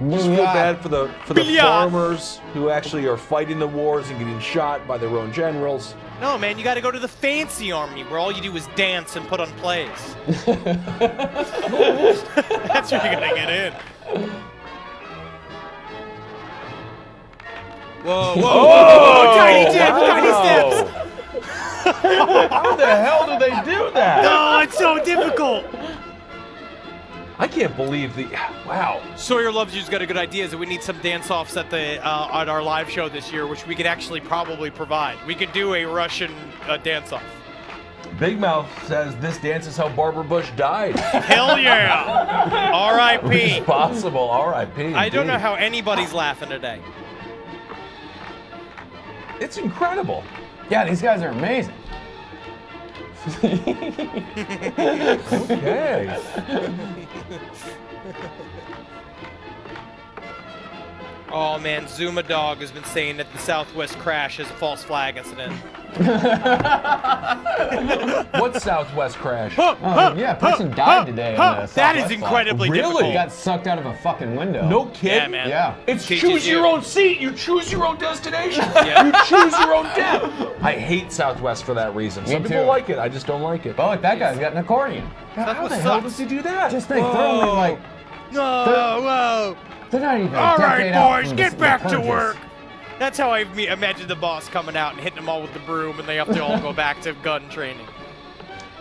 Speaker 3: Just feel bad for the
Speaker 7: Blah.
Speaker 3: farmers who actually are fighting the wars and getting shot by their own generals.
Speaker 7: No, man, you got to go to the fancy army where all you do is dance and put on plays. That's where you got to get in. Whoa, whoa, whoa, tiny steps, tiny steps.
Speaker 3: How the hell do they do that?
Speaker 7: Oh, it's so difficult.
Speaker 3: I can't believe the wow.
Speaker 7: Sawyer Loves You's got a good idea is that we need some dance-offs at our live show this year, which we could actually probably provide. We could do a Russian dance-off.
Speaker 3: Big Mouth says this dance is how Barbara Bush died.
Speaker 4: Hell yeah! R.I.P.
Speaker 3: Which is possible. R.I.P.
Speaker 4: I don't know how anybody's laughing today.
Speaker 3: It's incredible.
Speaker 5: Yeah, these guys are amazing.
Speaker 3: Okay.
Speaker 4: Oh man, Zuma Dog has been saying that the Southwest crash is a false flag incident.
Speaker 3: What Southwest crash?
Speaker 5: Yeah, a person died today.
Speaker 4: That is incredibly difficult.
Speaker 5: He got sucked out of a fucking window.
Speaker 3: No kidding.
Speaker 4: Yeah, man.
Speaker 5: Yeah.
Speaker 3: It's
Speaker 4: Teaches
Speaker 3: choose
Speaker 4: you.
Speaker 3: your own seat. You choose your own destination.
Speaker 4: Yeah.
Speaker 3: You choose your own death. I hate Southwest for that reason. Some people
Speaker 5: too.
Speaker 3: like it. I just don't like it.
Speaker 5: But look, that guy's got an accordion.
Speaker 3: How the hell does he do that?
Speaker 5: Just think, throw him in like.
Speaker 4: Whoa.
Speaker 5: They're not even.
Speaker 4: All
Speaker 5: a
Speaker 4: right,
Speaker 5: decade out
Speaker 4: boys,
Speaker 5: from
Speaker 4: get
Speaker 5: the
Speaker 4: back to
Speaker 5: purges.
Speaker 4: work. That's how I imagine the boss coming out and hitting them all with the broom, and they have to all go back to gun training.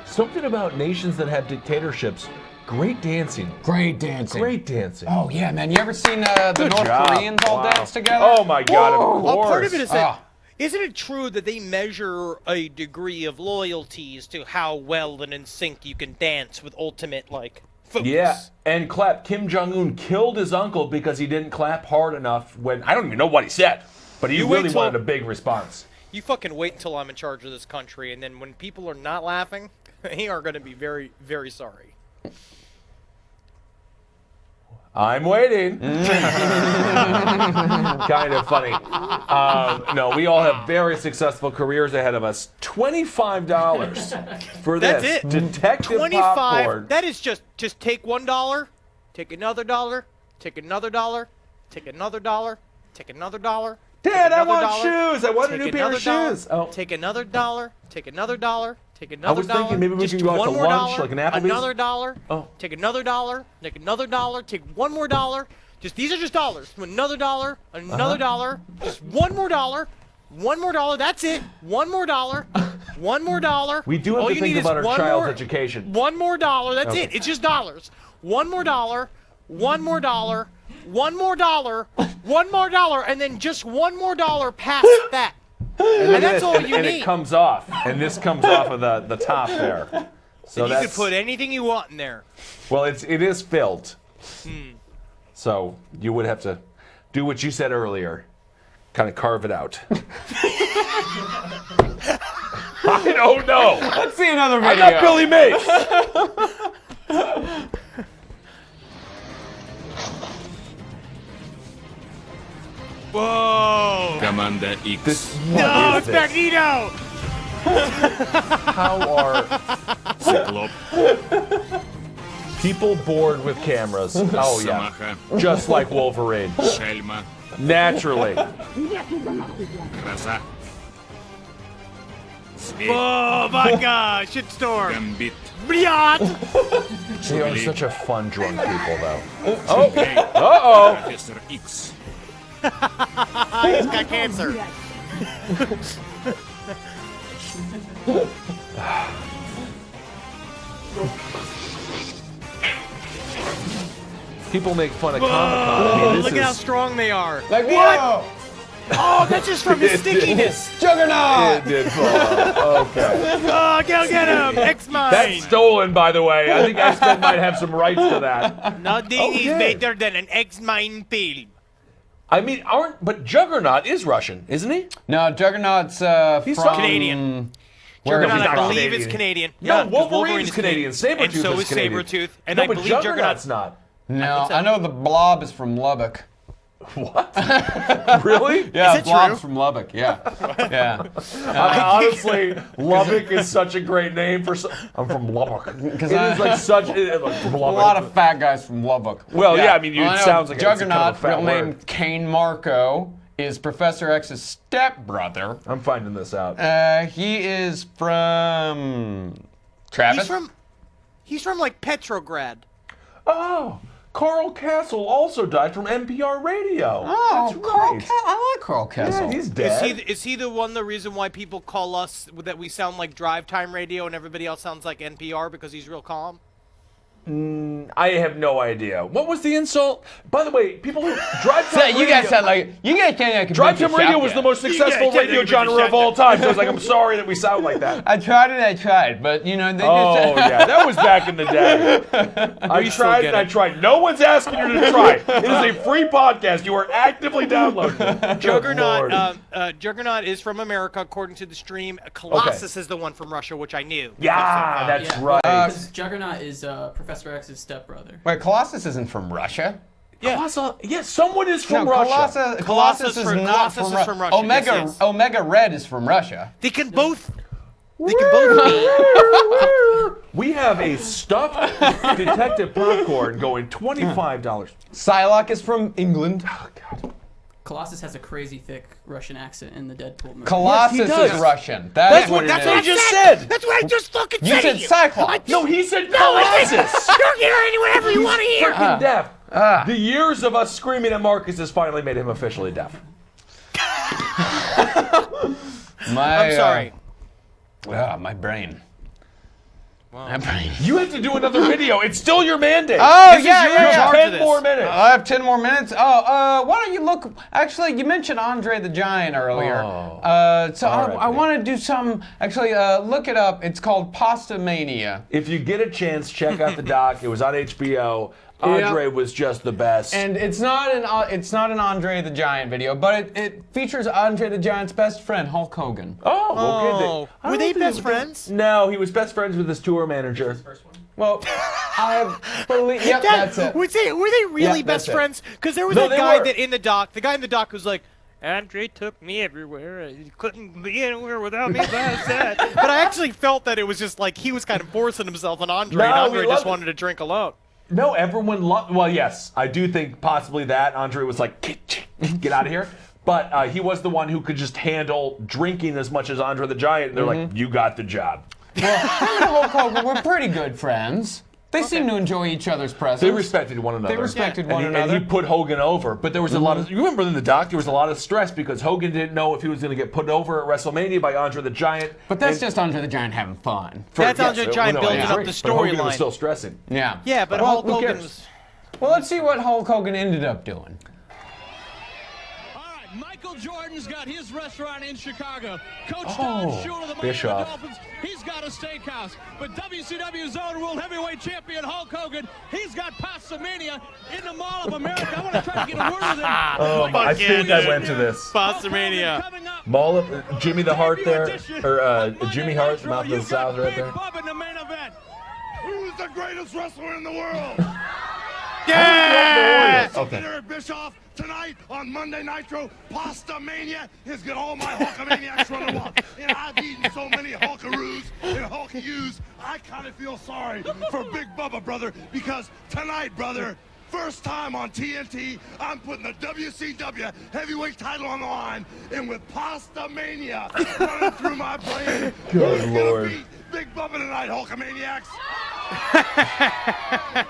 Speaker 3: Something about nations that have dictatorships. Great dancing.
Speaker 5: Great dancing.
Speaker 3: Great dancing.
Speaker 5: Oh yeah, man. You ever seen the
Speaker 3: Good
Speaker 5: North
Speaker 3: job.
Speaker 5: Koreans all
Speaker 3: Wow.
Speaker 5: dance together?
Speaker 3: Oh my God, of course.
Speaker 4: Well, part of it is that.
Speaker 5: Ah.
Speaker 4: Isn't it true that they measure a degree of loyalty as to how well and in sync you can dance with ultimate, like, focus?
Speaker 3: Yeah, and clap. Kim Jong-un killed his uncle because he didn't clap hard enough when, I don't even know what he said, but he
Speaker 4: You wait
Speaker 3: really
Speaker 4: till-
Speaker 3: wanted a big response.
Speaker 4: You fucking wait until I'm in charge of this country, and then when people are not laughing, they are going to be very, very sorry.
Speaker 3: I'm waiting. Kind of funny. No, we all have very successful careers ahead of us. $25 for
Speaker 4: That's
Speaker 3: this.
Speaker 4: it.
Speaker 3: Detective
Speaker 4: 25.
Speaker 3: Popcorn.
Speaker 4: That is just take $1, take another dollar, take another dollar, take another dollar, take another dollar.
Speaker 3: Dad, I
Speaker 4: another
Speaker 3: want
Speaker 4: dollar,
Speaker 3: shoes. I want a
Speaker 4: take
Speaker 3: new pair of
Speaker 4: another dollar,
Speaker 3: shoes. Oh.
Speaker 4: Take another dollar, take another dollar, take
Speaker 3: I
Speaker 4: another
Speaker 3: was
Speaker 4: dollar.
Speaker 3: thinking maybe we
Speaker 4: just
Speaker 3: could go out
Speaker 4: one
Speaker 3: to
Speaker 4: more
Speaker 3: lunch,
Speaker 4: dollar,
Speaker 3: like an Applebee's.
Speaker 4: Another dollar.
Speaker 3: Oh.
Speaker 4: Take another dollar, take another dollar, take one more dollar. Just these are just dollars. Another dollar, another dollar, just one more dollar. One more dollar, that's it. One more dollar. One more dollar.
Speaker 3: We do have
Speaker 4: All
Speaker 3: to
Speaker 4: you
Speaker 3: think
Speaker 4: need is
Speaker 3: about our
Speaker 4: one
Speaker 3: child's
Speaker 4: more-
Speaker 3: education.
Speaker 4: One more dollar, that's
Speaker 3: Okay.
Speaker 4: it. It's just dollars. One more dollar, one more dollar, one more dollar, one more dollar, and then just one more dollar past that. And that's all you
Speaker 3: and
Speaker 4: need.
Speaker 3: it comes off. And this comes off of the top there. So
Speaker 4: And you
Speaker 3: that's,
Speaker 4: can put anything you want in there.
Speaker 3: well, it is filled. So you would have to do what you said earlier. Kind of carve it out. I don't know.
Speaker 5: Let's see another
Speaker 3: I
Speaker 5: video.
Speaker 3: got Billy Mays.
Speaker 4: Whoa!
Speaker 6: Команда X.
Speaker 4: No, it's Magneto!
Speaker 3: How are
Speaker 6: Циклоп.
Speaker 3: people bored with cameras? Oh yeah,
Speaker 6: Самаха.
Speaker 3: just like Wolverine.
Speaker 6: Шельма.
Speaker 3: Naturally.
Speaker 6: Гроза. Зверь.
Speaker 4: Oh my god, shitstorm!
Speaker 6: Гамбит.
Speaker 4: Blyat!
Speaker 3: They are such a fun drunk people, though.
Speaker 6: Сергей.
Speaker 3: Uh-oh.
Speaker 6: Профессор X.
Speaker 4: He's got cancer.
Speaker 3: People make fun of Comic-Con. I mean, this
Speaker 4: Look at how
Speaker 3: is...
Speaker 4: strong they are.
Speaker 5: Like
Speaker 4: What? Oh, that's just from his stickiness.
Speaker 5: Juggernaut.
Speaker 3: It did fall off. Okay.
Speaker 4: Oh, go get him! X-Mine!
Speaker 3: That's stolen, by the way. I think X-Men might have some rights to that.
Speaker 4: Nothing is
Speaker 3: Okay.
Speaker 4: better than an X-Mine film.
Speaker 3: I mean, but Juggernaut is Russian, isn't he?
Speaker 5: No, Juggernaut's
Speaker 3: He's
Speaker 5: from
Speaker 4: Canadian.
Speaker 5: Where
Speaker 4: Juggernaut,
Speaker 3: he's
Speaker 4: I
Speaker 3: not
Speaker 4: believe,
Speaker 3: Canadian.
Speaker 4: is Canadian.
Speaker 3: No,
Speaker 4: Yeah, 'cause
Speaker 3: Wolverine is
Speaker 4: is
Speaker 3: Canadian. Sabretooth
Speaker 4: and so
Speaker 3: is
Speaker 4: is
Speaker 3: Canadian.
Speaker 4: Sabretooth. And
Speaker 3: No,
Speaker 4: I
Speaker 3: but
Speaker 4: believe
Speaker 3: Juggernaut's not.
Speaker 5: No,
Speaker 4: so.
Speaker 5: I know the Blob is from Lubbock.
Speaker 3: What? Really?
Speaker 5: Yeah,
Speaker 4: that
Speaker 5: Blob's
Speaker 4: true?
Speaker 5: from Lubbock. Yeah, yeah.
Speaker 3: Honestly, Lubbock is such a great name for. I'm from Lubbock. It
Speaker 5: I-
Speaker 3: is like such. Like, from
Speaker 5: A
Speaker 3: Lubbock.
Speaker 5: lot of fat guys from Lubbock.
Speaker 3: Well, yeah, I mean, it
Speaker 5: know
Speaker 3: sounds like it's kind
Speaker 5: Juggernaut,
Speaker 3: of a fat
Speaker 5: real name
Speaker 3: word.
Speaker 5: Kane Marco, is Professor X's stepbrother.
Speaker 3: I'm finding this out.
Speaker 5: He is from Travis.
Speaker 4: He's from like Petrograd.
Speaker 3: Oh, Carl Castle also died from NPR radio.
Speaker 5: Oh,
Speaker 3: That's
Speaker 5: Carl
Speaker 3: right.
Speaker 5: I like Carl Castle.
Speaker 3: Yeah, he's dead.
Speaker 4: Is he the reason why people call us that we sound like drive time radio and everybody else sounds like NPR because he's real calm?
Speaker 3: I have no idea. What was the insult? By the way, people who drive time radio.
Speaker 5: You guys sound like
Speaker 3: Drive time radio was the most successful radio genre of all time. So it's like, I'm sorry that we sound like that.
Speaker 5: I tried, but you know they just.
Speaker 3: Oh yeah, that was back in the day. I tried. No one's asking you to try. It is a free podcast. You are actively downloading it.
Speaker 7: Juggernaut is from America, according to the stream. Colossus is the one from Russia, which I knew.
Speaker 3: Yeah, that's right.
Speaker 9: Because Juggernaut is Professor X's stepbrother.
Speaker 5: Wait, Colossus isn't from Russia.
Speaker 3: Yeah, someone is from Russia.
Speaker 5: Colossus is not from Russia. Omega Red is from Russia.
Speaker 7: They can both be.
Speaker 3: We have a stuffed detective popcorn going $25.
Speaker 5: Psylocke is from England.
Speaker 3: Oh God.
Speaker 9: Colossus has a crazy thick Russian accent in the Deadpool movie.
Speaker 5: Colossus is Russian. That's what
Speaker 7: I just said. That's what I just fucking said.
Speaker 5: You said Cyclops.
Speaker 3: No, he said Colossus.
Speaker 7: You don't hear whatever you want to hear.
Speaker 3: Freaking deaf. The years of us screaming at Marcus has finally made him officially deaf.
Speaker 7: I'm sorry.
Speaker 5: My brain. Wow. My brain.
Speaker 3: You have to do another video. It's still your mandate.
Speaker 5: Oh,
Speaker 3: You have 10 more minutes.
Speaker 5: I have 10 more minutes. Why don't you look? Actually, you mentioned Andre the Giant earlier. I want to do some. Actually, look it up. It's called Pasta Mania.
Speaker 3: If you get a chance, check out the doc. It was on HBO. Andre was just the best.
Speaker 5: And it's not an Andre the Giant video, but it features Andre the Giant's best friend, Hulk Hogan.
Speaker 7: Were they best friends?
Speaker 3: No, he was best friends with his tour manager.
Speaker 5: Well, I believe. Yep, that's it.
Speaker 7: Were they really best friends? Because there was that guy in the doc. The guy in the doc was like, Andre took me everywhere. He couldn't be anywhere without me. But I actually felt that it was just like he was kind of forcing himself on Andre, and Andre just wanted to drink alone.
Speaker 3: No, everyone loved. Well, yes, I do think possibly that Andre was like, get out of here. But he was the one who could just handle drinking as much as Andre the Giant. And they're like, you got the job.
Speaker 5: Well, him and Hulk Hogan were pretty good friends. They seemed to enjoy each other's presence.
Speaker 3: They respected one another. And he put Hogan over. But there was a lot of, you remember in the doc, there was a lot of stress because Hogan didn't know if he was going to get put over at WrestleMania by Andre the Giant.
Speaker 5: But that's just Andre the Giant having fun.
Speaker 7: That's Andre the Giant building up the storyline.
Speaker 3: Hogan was still stressing.
Speaker 5: Yeah.
Speaker 7: Yeah, but Hulk Hogan was...
Speaker 5: Well, let's see what Hulk Hogan ended up doing.
Speaker 13: Michael Jordan's got his restaurant in Chicago. Coach Don Shula, the Miami Dolphins, he's got a steakhouse. But WCW's own world heavyweight champion Hulk Hogan, he's got Pasta Mania in the Mall of America. I want to try to get a word with him.
Speaker 3: I think I went to this.
Speaker 7: Pasta Mania.
Speaker 3: Mall of Jimmy the Hart there, or Jimmy Hart, Mouth of the South right there.
Speaker 12: Who's the greatest wrestler in the world?
Speaker 7: Yeah!
Speaker 12: Okay. Eric Bischoff tonight on Monday Nitro. Pasta Mania is got all my Hulkamaniacs running wild. And I've eaten so many Hulkaroos and Hulkyous, I kind of feel sorry for Big Bubba, brother, because tonight, brother, first time on TNT, I'm putting the WCW heavyweight title on the line, and with Pasta Mania running through my brain,
Speaker 3: good
Speaker 12: who's
Speaker 3: Lord.
Speaker 12: gonna beat Big Bubba tonight, Hulkamaniacs?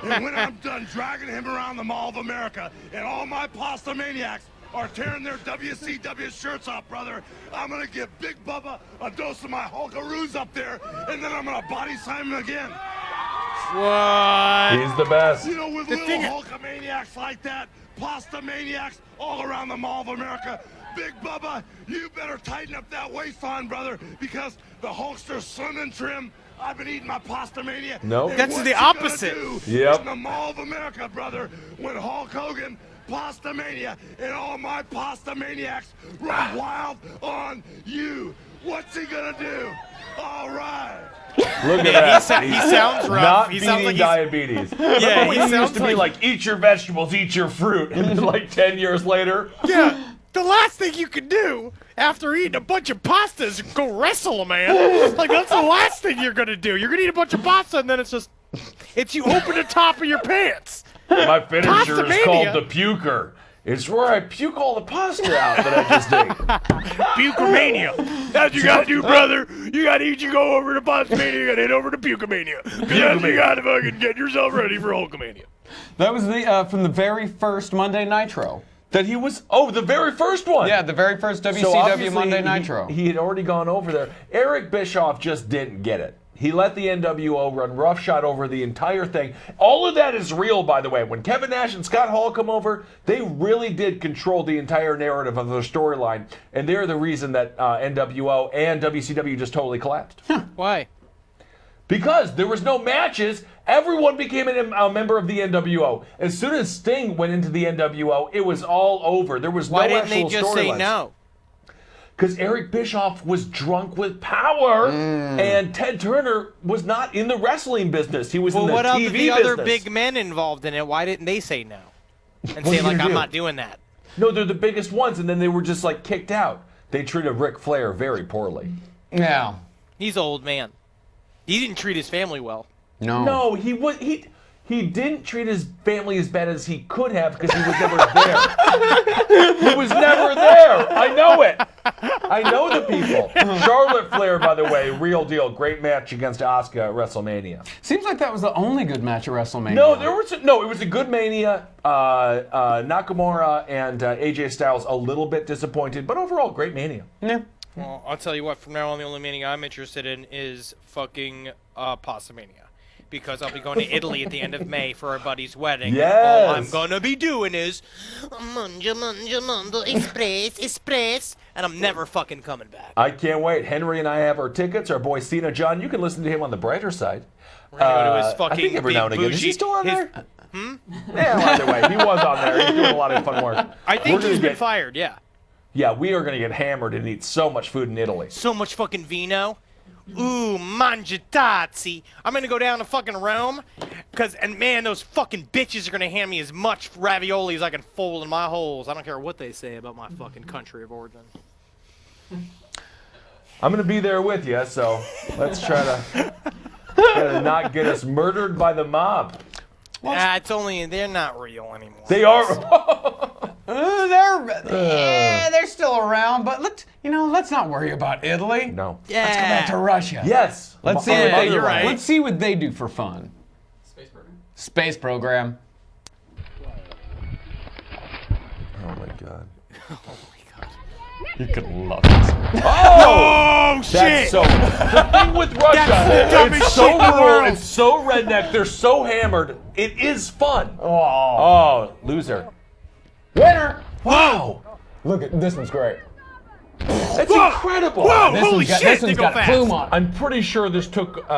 Speaker 12: And when I'm done dragging him around the Mall of America, and all my Pasta Maniacs are tearing their WCW shirts off, brother, I'm gonna give Big Bubba a dose of my Hulkaroos up there, and then I'm gonna body slam him again.
Speaker 7: What?
Speaker 3: He's the best.
Speaker 12: You know, with little Hulkamaniacs like that, Pasta Maniacs all around the Mall of America, Big Bubba, you better tighten up that waistline, brother, because the Hulkster's slim and trim. I've been eating my Pasta Mania.
Speaker 3: Nope.
Speaker 7: That's the opposite.
Speaker 3: Yep.
Speaker 12: In the Mall of America, brother, when Hulk Hogan, Pasta Mania, and all my Pasta Maniacs run wild on you. What's he gonna do? All right.
Speaker 3: Look at that.
Speaker 7: He sounds rough.
Speaker 3: Not
Speaker 7: he
Speaker 3: beating
Speaker 7: sounds like
Speaker 3: diabetes.
Speaker 7: Yeah,
Speaker 3: he used to be like, eat your vegetables, eat your fruit. And then like 10 years later.
Speaker 7: Yeah. The last thing you can do after eating a bunch of pasta is go wrestle a man. Like, that's the last thing you're going to do. You're going to eat a bunch of pasta, and then it's you open the top of your pants.
Speaker 3: My finisher
Speaker 7: Pasta-mania.
Speaker 3: is called the puker. It's where I puke all the pasta out that I just ate.
Speaker 7: Pukermania. That's what you got to do, brother. You got to eat. You go over to Pasta Mania. You got to head over to Pukermania. You got to fucking get yourself ready for Hulkamania.
Speaker 5: That was from the very first Monday Nitro.
Speaker 3: That he was, the very first one.
Speaker 5: Yeah, the very first WCW Monday Nitro.
Speaker 3: He had already gone over there. Eric Bischoff just didn't get it. He let the NWO run roughshod over the entire thing. All of that is real, by the way. When Kevin Nash and Scott Hall come over, they really did control the entire narrative of their storyline. And they're the reason that NWO and WCW just totally collapsed.
Speaker 7: Why?
Speaker 3: Because there was no matches. Everyone became a member of the NWO. As soon as Sting went into the NWO, it was all over. There was
Speaker 7: Why
Speaker 3: no
Speaker 7: didn't they
Speaker 3: actual
Speaker 7: just say
Speaker 3: storylines.
Speaker 7: no?
Speaker 3: Because Eric Bischoff was drunk with power, and Ted Turner was not in the wrestling business. He was in the
Speaker 7: what
Speaker 3: TV
Speaker 7: of the
Speaker 3: business.
Speaker 7: other big men involved in it? Why didn't they say no? And say, like, I'm not doing that.
Speaker 3: No, they're the biggest ones, and then they were just, like, kicked out. They treated Ric Flair very poorly.
Speaker 5: Yeah.
Speaker 7: He's an old man. He didn't treat his family well.
Speaker 3: No, he didn't treat his family as bad as he could have because he was never there. He was never there. I know it. I know the people. Charlotte Flair, by the way, real deal. Great match against Asuka at WrestleMania.
Speaker 5: Seems like that was the only good match at WrestleMania.
Speaker 3: No, it was a good Mania. Nakamura and AJ Styles a little bit disappointed, but overall, great Mania.
Speaker 5: Yeah.
Speaker 7: Well, I'll tell you what, from now on, the only Mania I'm interested in is fucking Pasta Mania. Because I'll be going to Italy at the end of May for our buddy's wedding.
Speaker 3: Yes.
Speaker 7: All I'm going to be doing is express, and I'm never fucking coming back.
Speaker 3: I can't wait. Henry and I have our tickets. Our boy Cena John, you can listen to him on the brighter side.
Speaker 7: We're going to go to his fucking
Speaker 3: I think every now and again. Is he
Speaker 7: bougie-
Speaker 3: still on
Speaker 7: his-
Speaker 3: there? Yeah, either way, he was on there. He's doing a lot of fun work.
Speaker 7: I think
Speaker 3: We're gonna
Speaker 7: he's been
Speaker 3: get-
Speaker 7: fired, yeah.
Speaker 3: Yeah, we are going to get hammered and eat so much food in Italy.
Speaker 7: So much fucking vino. Ooh, mangiatazzi. I'm gonna go down to fucking Rome, and man, those fucking bitches are gonna hand me as much ravioli as I can fold in my holes. I don't care what they say about my fucking country of origin.
Speaker 3: I'm going to be there with you, so let's try to not get us murdered by the mob.
Speaker 7: They're not real anymore.
Speaker 3: They are.
Speaker 5: They're still around, but let's not worry about Italy.
Speaker 3: No.
Speaker 7: Yeah.
Speaker 5: Let's go back to Russia.
Speaker 3: Yes.
Speaker 5: Let's see what they
Speaker 7: you're right.
Speaker 5: Let's see what they do for fun. Space program.
Speaker 3: Oh my god.
Speaker 5: You could love it.
Speaker 3: Oh shit!
Speaker 7: shit!
Speaker 3: So the thing with Russia,
Speaker 7: That's the dumbest
Speaker 3: it's so
Speaker 7: shit in the
Speaker 3: rural,
Speaker 7: world.
Speaker 3: it's so redneck, they're so hammered. It is fun. Oh, loser.
Speaker 5: Winner!
Speaker 3: Wow.
Speaker 5: Look at this one's great.
Speaker 3: That's incredible.
Speaker 7: Whoa,
Speaker 5: This
Speaker 7: holy
Speaker 5: one's got,
Speaker 7: shit,
Speaker 5: this
Speaker 7: they
Speaker 5: one's
Speaker 7: go
Speaker 5: got a
Speaker 7: fast.
Speaker 5: plume on it.
Speaker 3: I'm pretty sure this took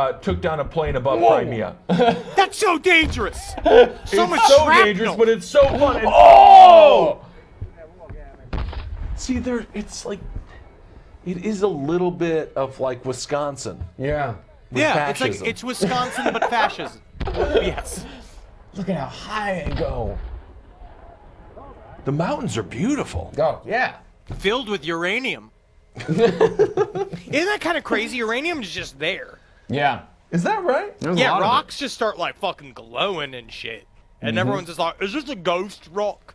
Speaker 3: down a plane above Crimea.
Speaker 7: That's so dangerous. So much
Speaker 3: It's so
Speaker 7: shrapnel.
Speaker 3: dangerous, but it's so fun. And, oh! See, it's like, it is a little bit of like Wisconsin.
Speaker 5: Yeah.
Speaker 3: With
Speaker 7: Yeah,
Speaker 3: fascism.
Speaker 7: it's Wisconsin but fascism. Yes.
Speaker 5: Look at how high they go.
Speaker 3: The mountains are beautiful.
Speaker 5: Oh, yeah.
Speaker 7: Filled with uranium. Isn't that kind of crazy? Uranium is just there.
Speaker 5: Yeah.
Speaker 3: Is that right?
Speaker 5: There's a
Speaker 7: Yeah,
Speaker 5: lot of it.
Speaker 7: rocks just start like fucking glowing and shit. And everyone's just like, is this a ghost rock?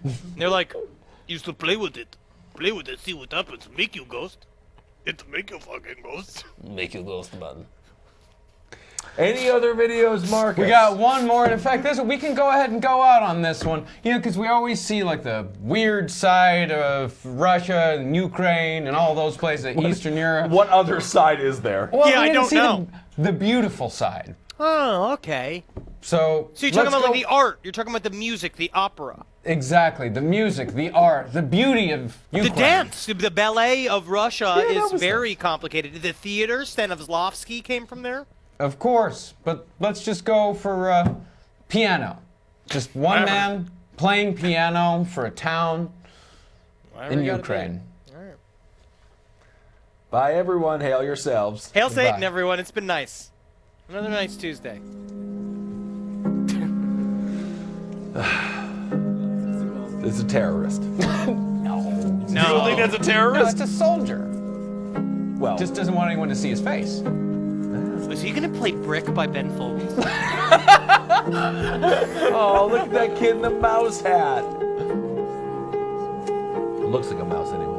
Speaker 7: And they're like, used to play with it. Play with it, see what happens. Make you ghost. It make you fucking ghost.
Speaker 5: Make you ghost button.
Speaker 3: Any other videos, Marcus?
Speaker 5: We got one more, and in fact, we can go ahead and go out on this one. Because we always see like the weird side of Russia and Ukraine and all those places, Eastern Europe.
Speaker 3: What other side is there?
Speaker 5: Well,
Speaker 7: Yeah,
Speaker 5: we
Speaker 7: I
Speaker 5: didn't
Speaker 7: don't
Speaker 5: see
Speaker 7: know.
Speaker 5: The beautiful side.
Speaker 7: Oh, okay.
Speaker 5: So
Speaker 7: So you're talking
Speaker 5: let's
Speaker 7: about like
Speaker 5: go-
Speaker 7: the art. You're talking about the music, the opera.
Speaker 5: Exactly, the music, the art, the beauty of Ukraine.
Speaker 7: The dance, the ballet of Russia
Speaker 5: Yeah, that
Speaker 7: is
Speaker 5: was
Speaker 7: very complicated. The theater, Stanislavski came from there.
Speaker 5: Of course, but let's just go for piano. Just one
Speaker 7: Whatever.
Speaker 5: man playing piano for a town
Speaker 7: Whatever
Speaker 5: in
Speaker 7: you gotta
Speaker 5: Ukraine.
Speaker 7: do. All right.
Speaker 3: Bye, everyone. Hail yourselves.
Speaker 7: Hail
Speaker 5: Goodbye.
Speaker 7: Satan, everyone. It's been nice. Another nice Tuesday.
Speaker 3: It's a terrorist.
Speaker 7: No.
Speaker 3: You don't think that's a
Speaker 5: No,
Speaker 3: terrorist?
Speaker 5: it's a soldier.
Speaker 3: Well,
Speaker 5: Just doesn't want anyone to see his face.
Speaker 7: Was he gonna play Brick by Ben Folds?
Speaker 3: oh, look at that kid in the mouse hat. It looks like a mouse anyway.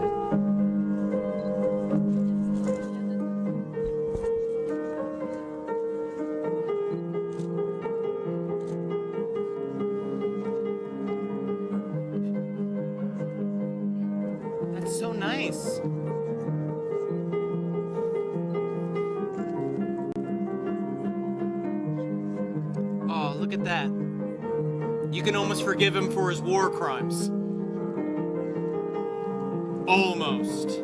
Speaker 7: That's so nice. You can almost forgive him for his war crimes. Almost.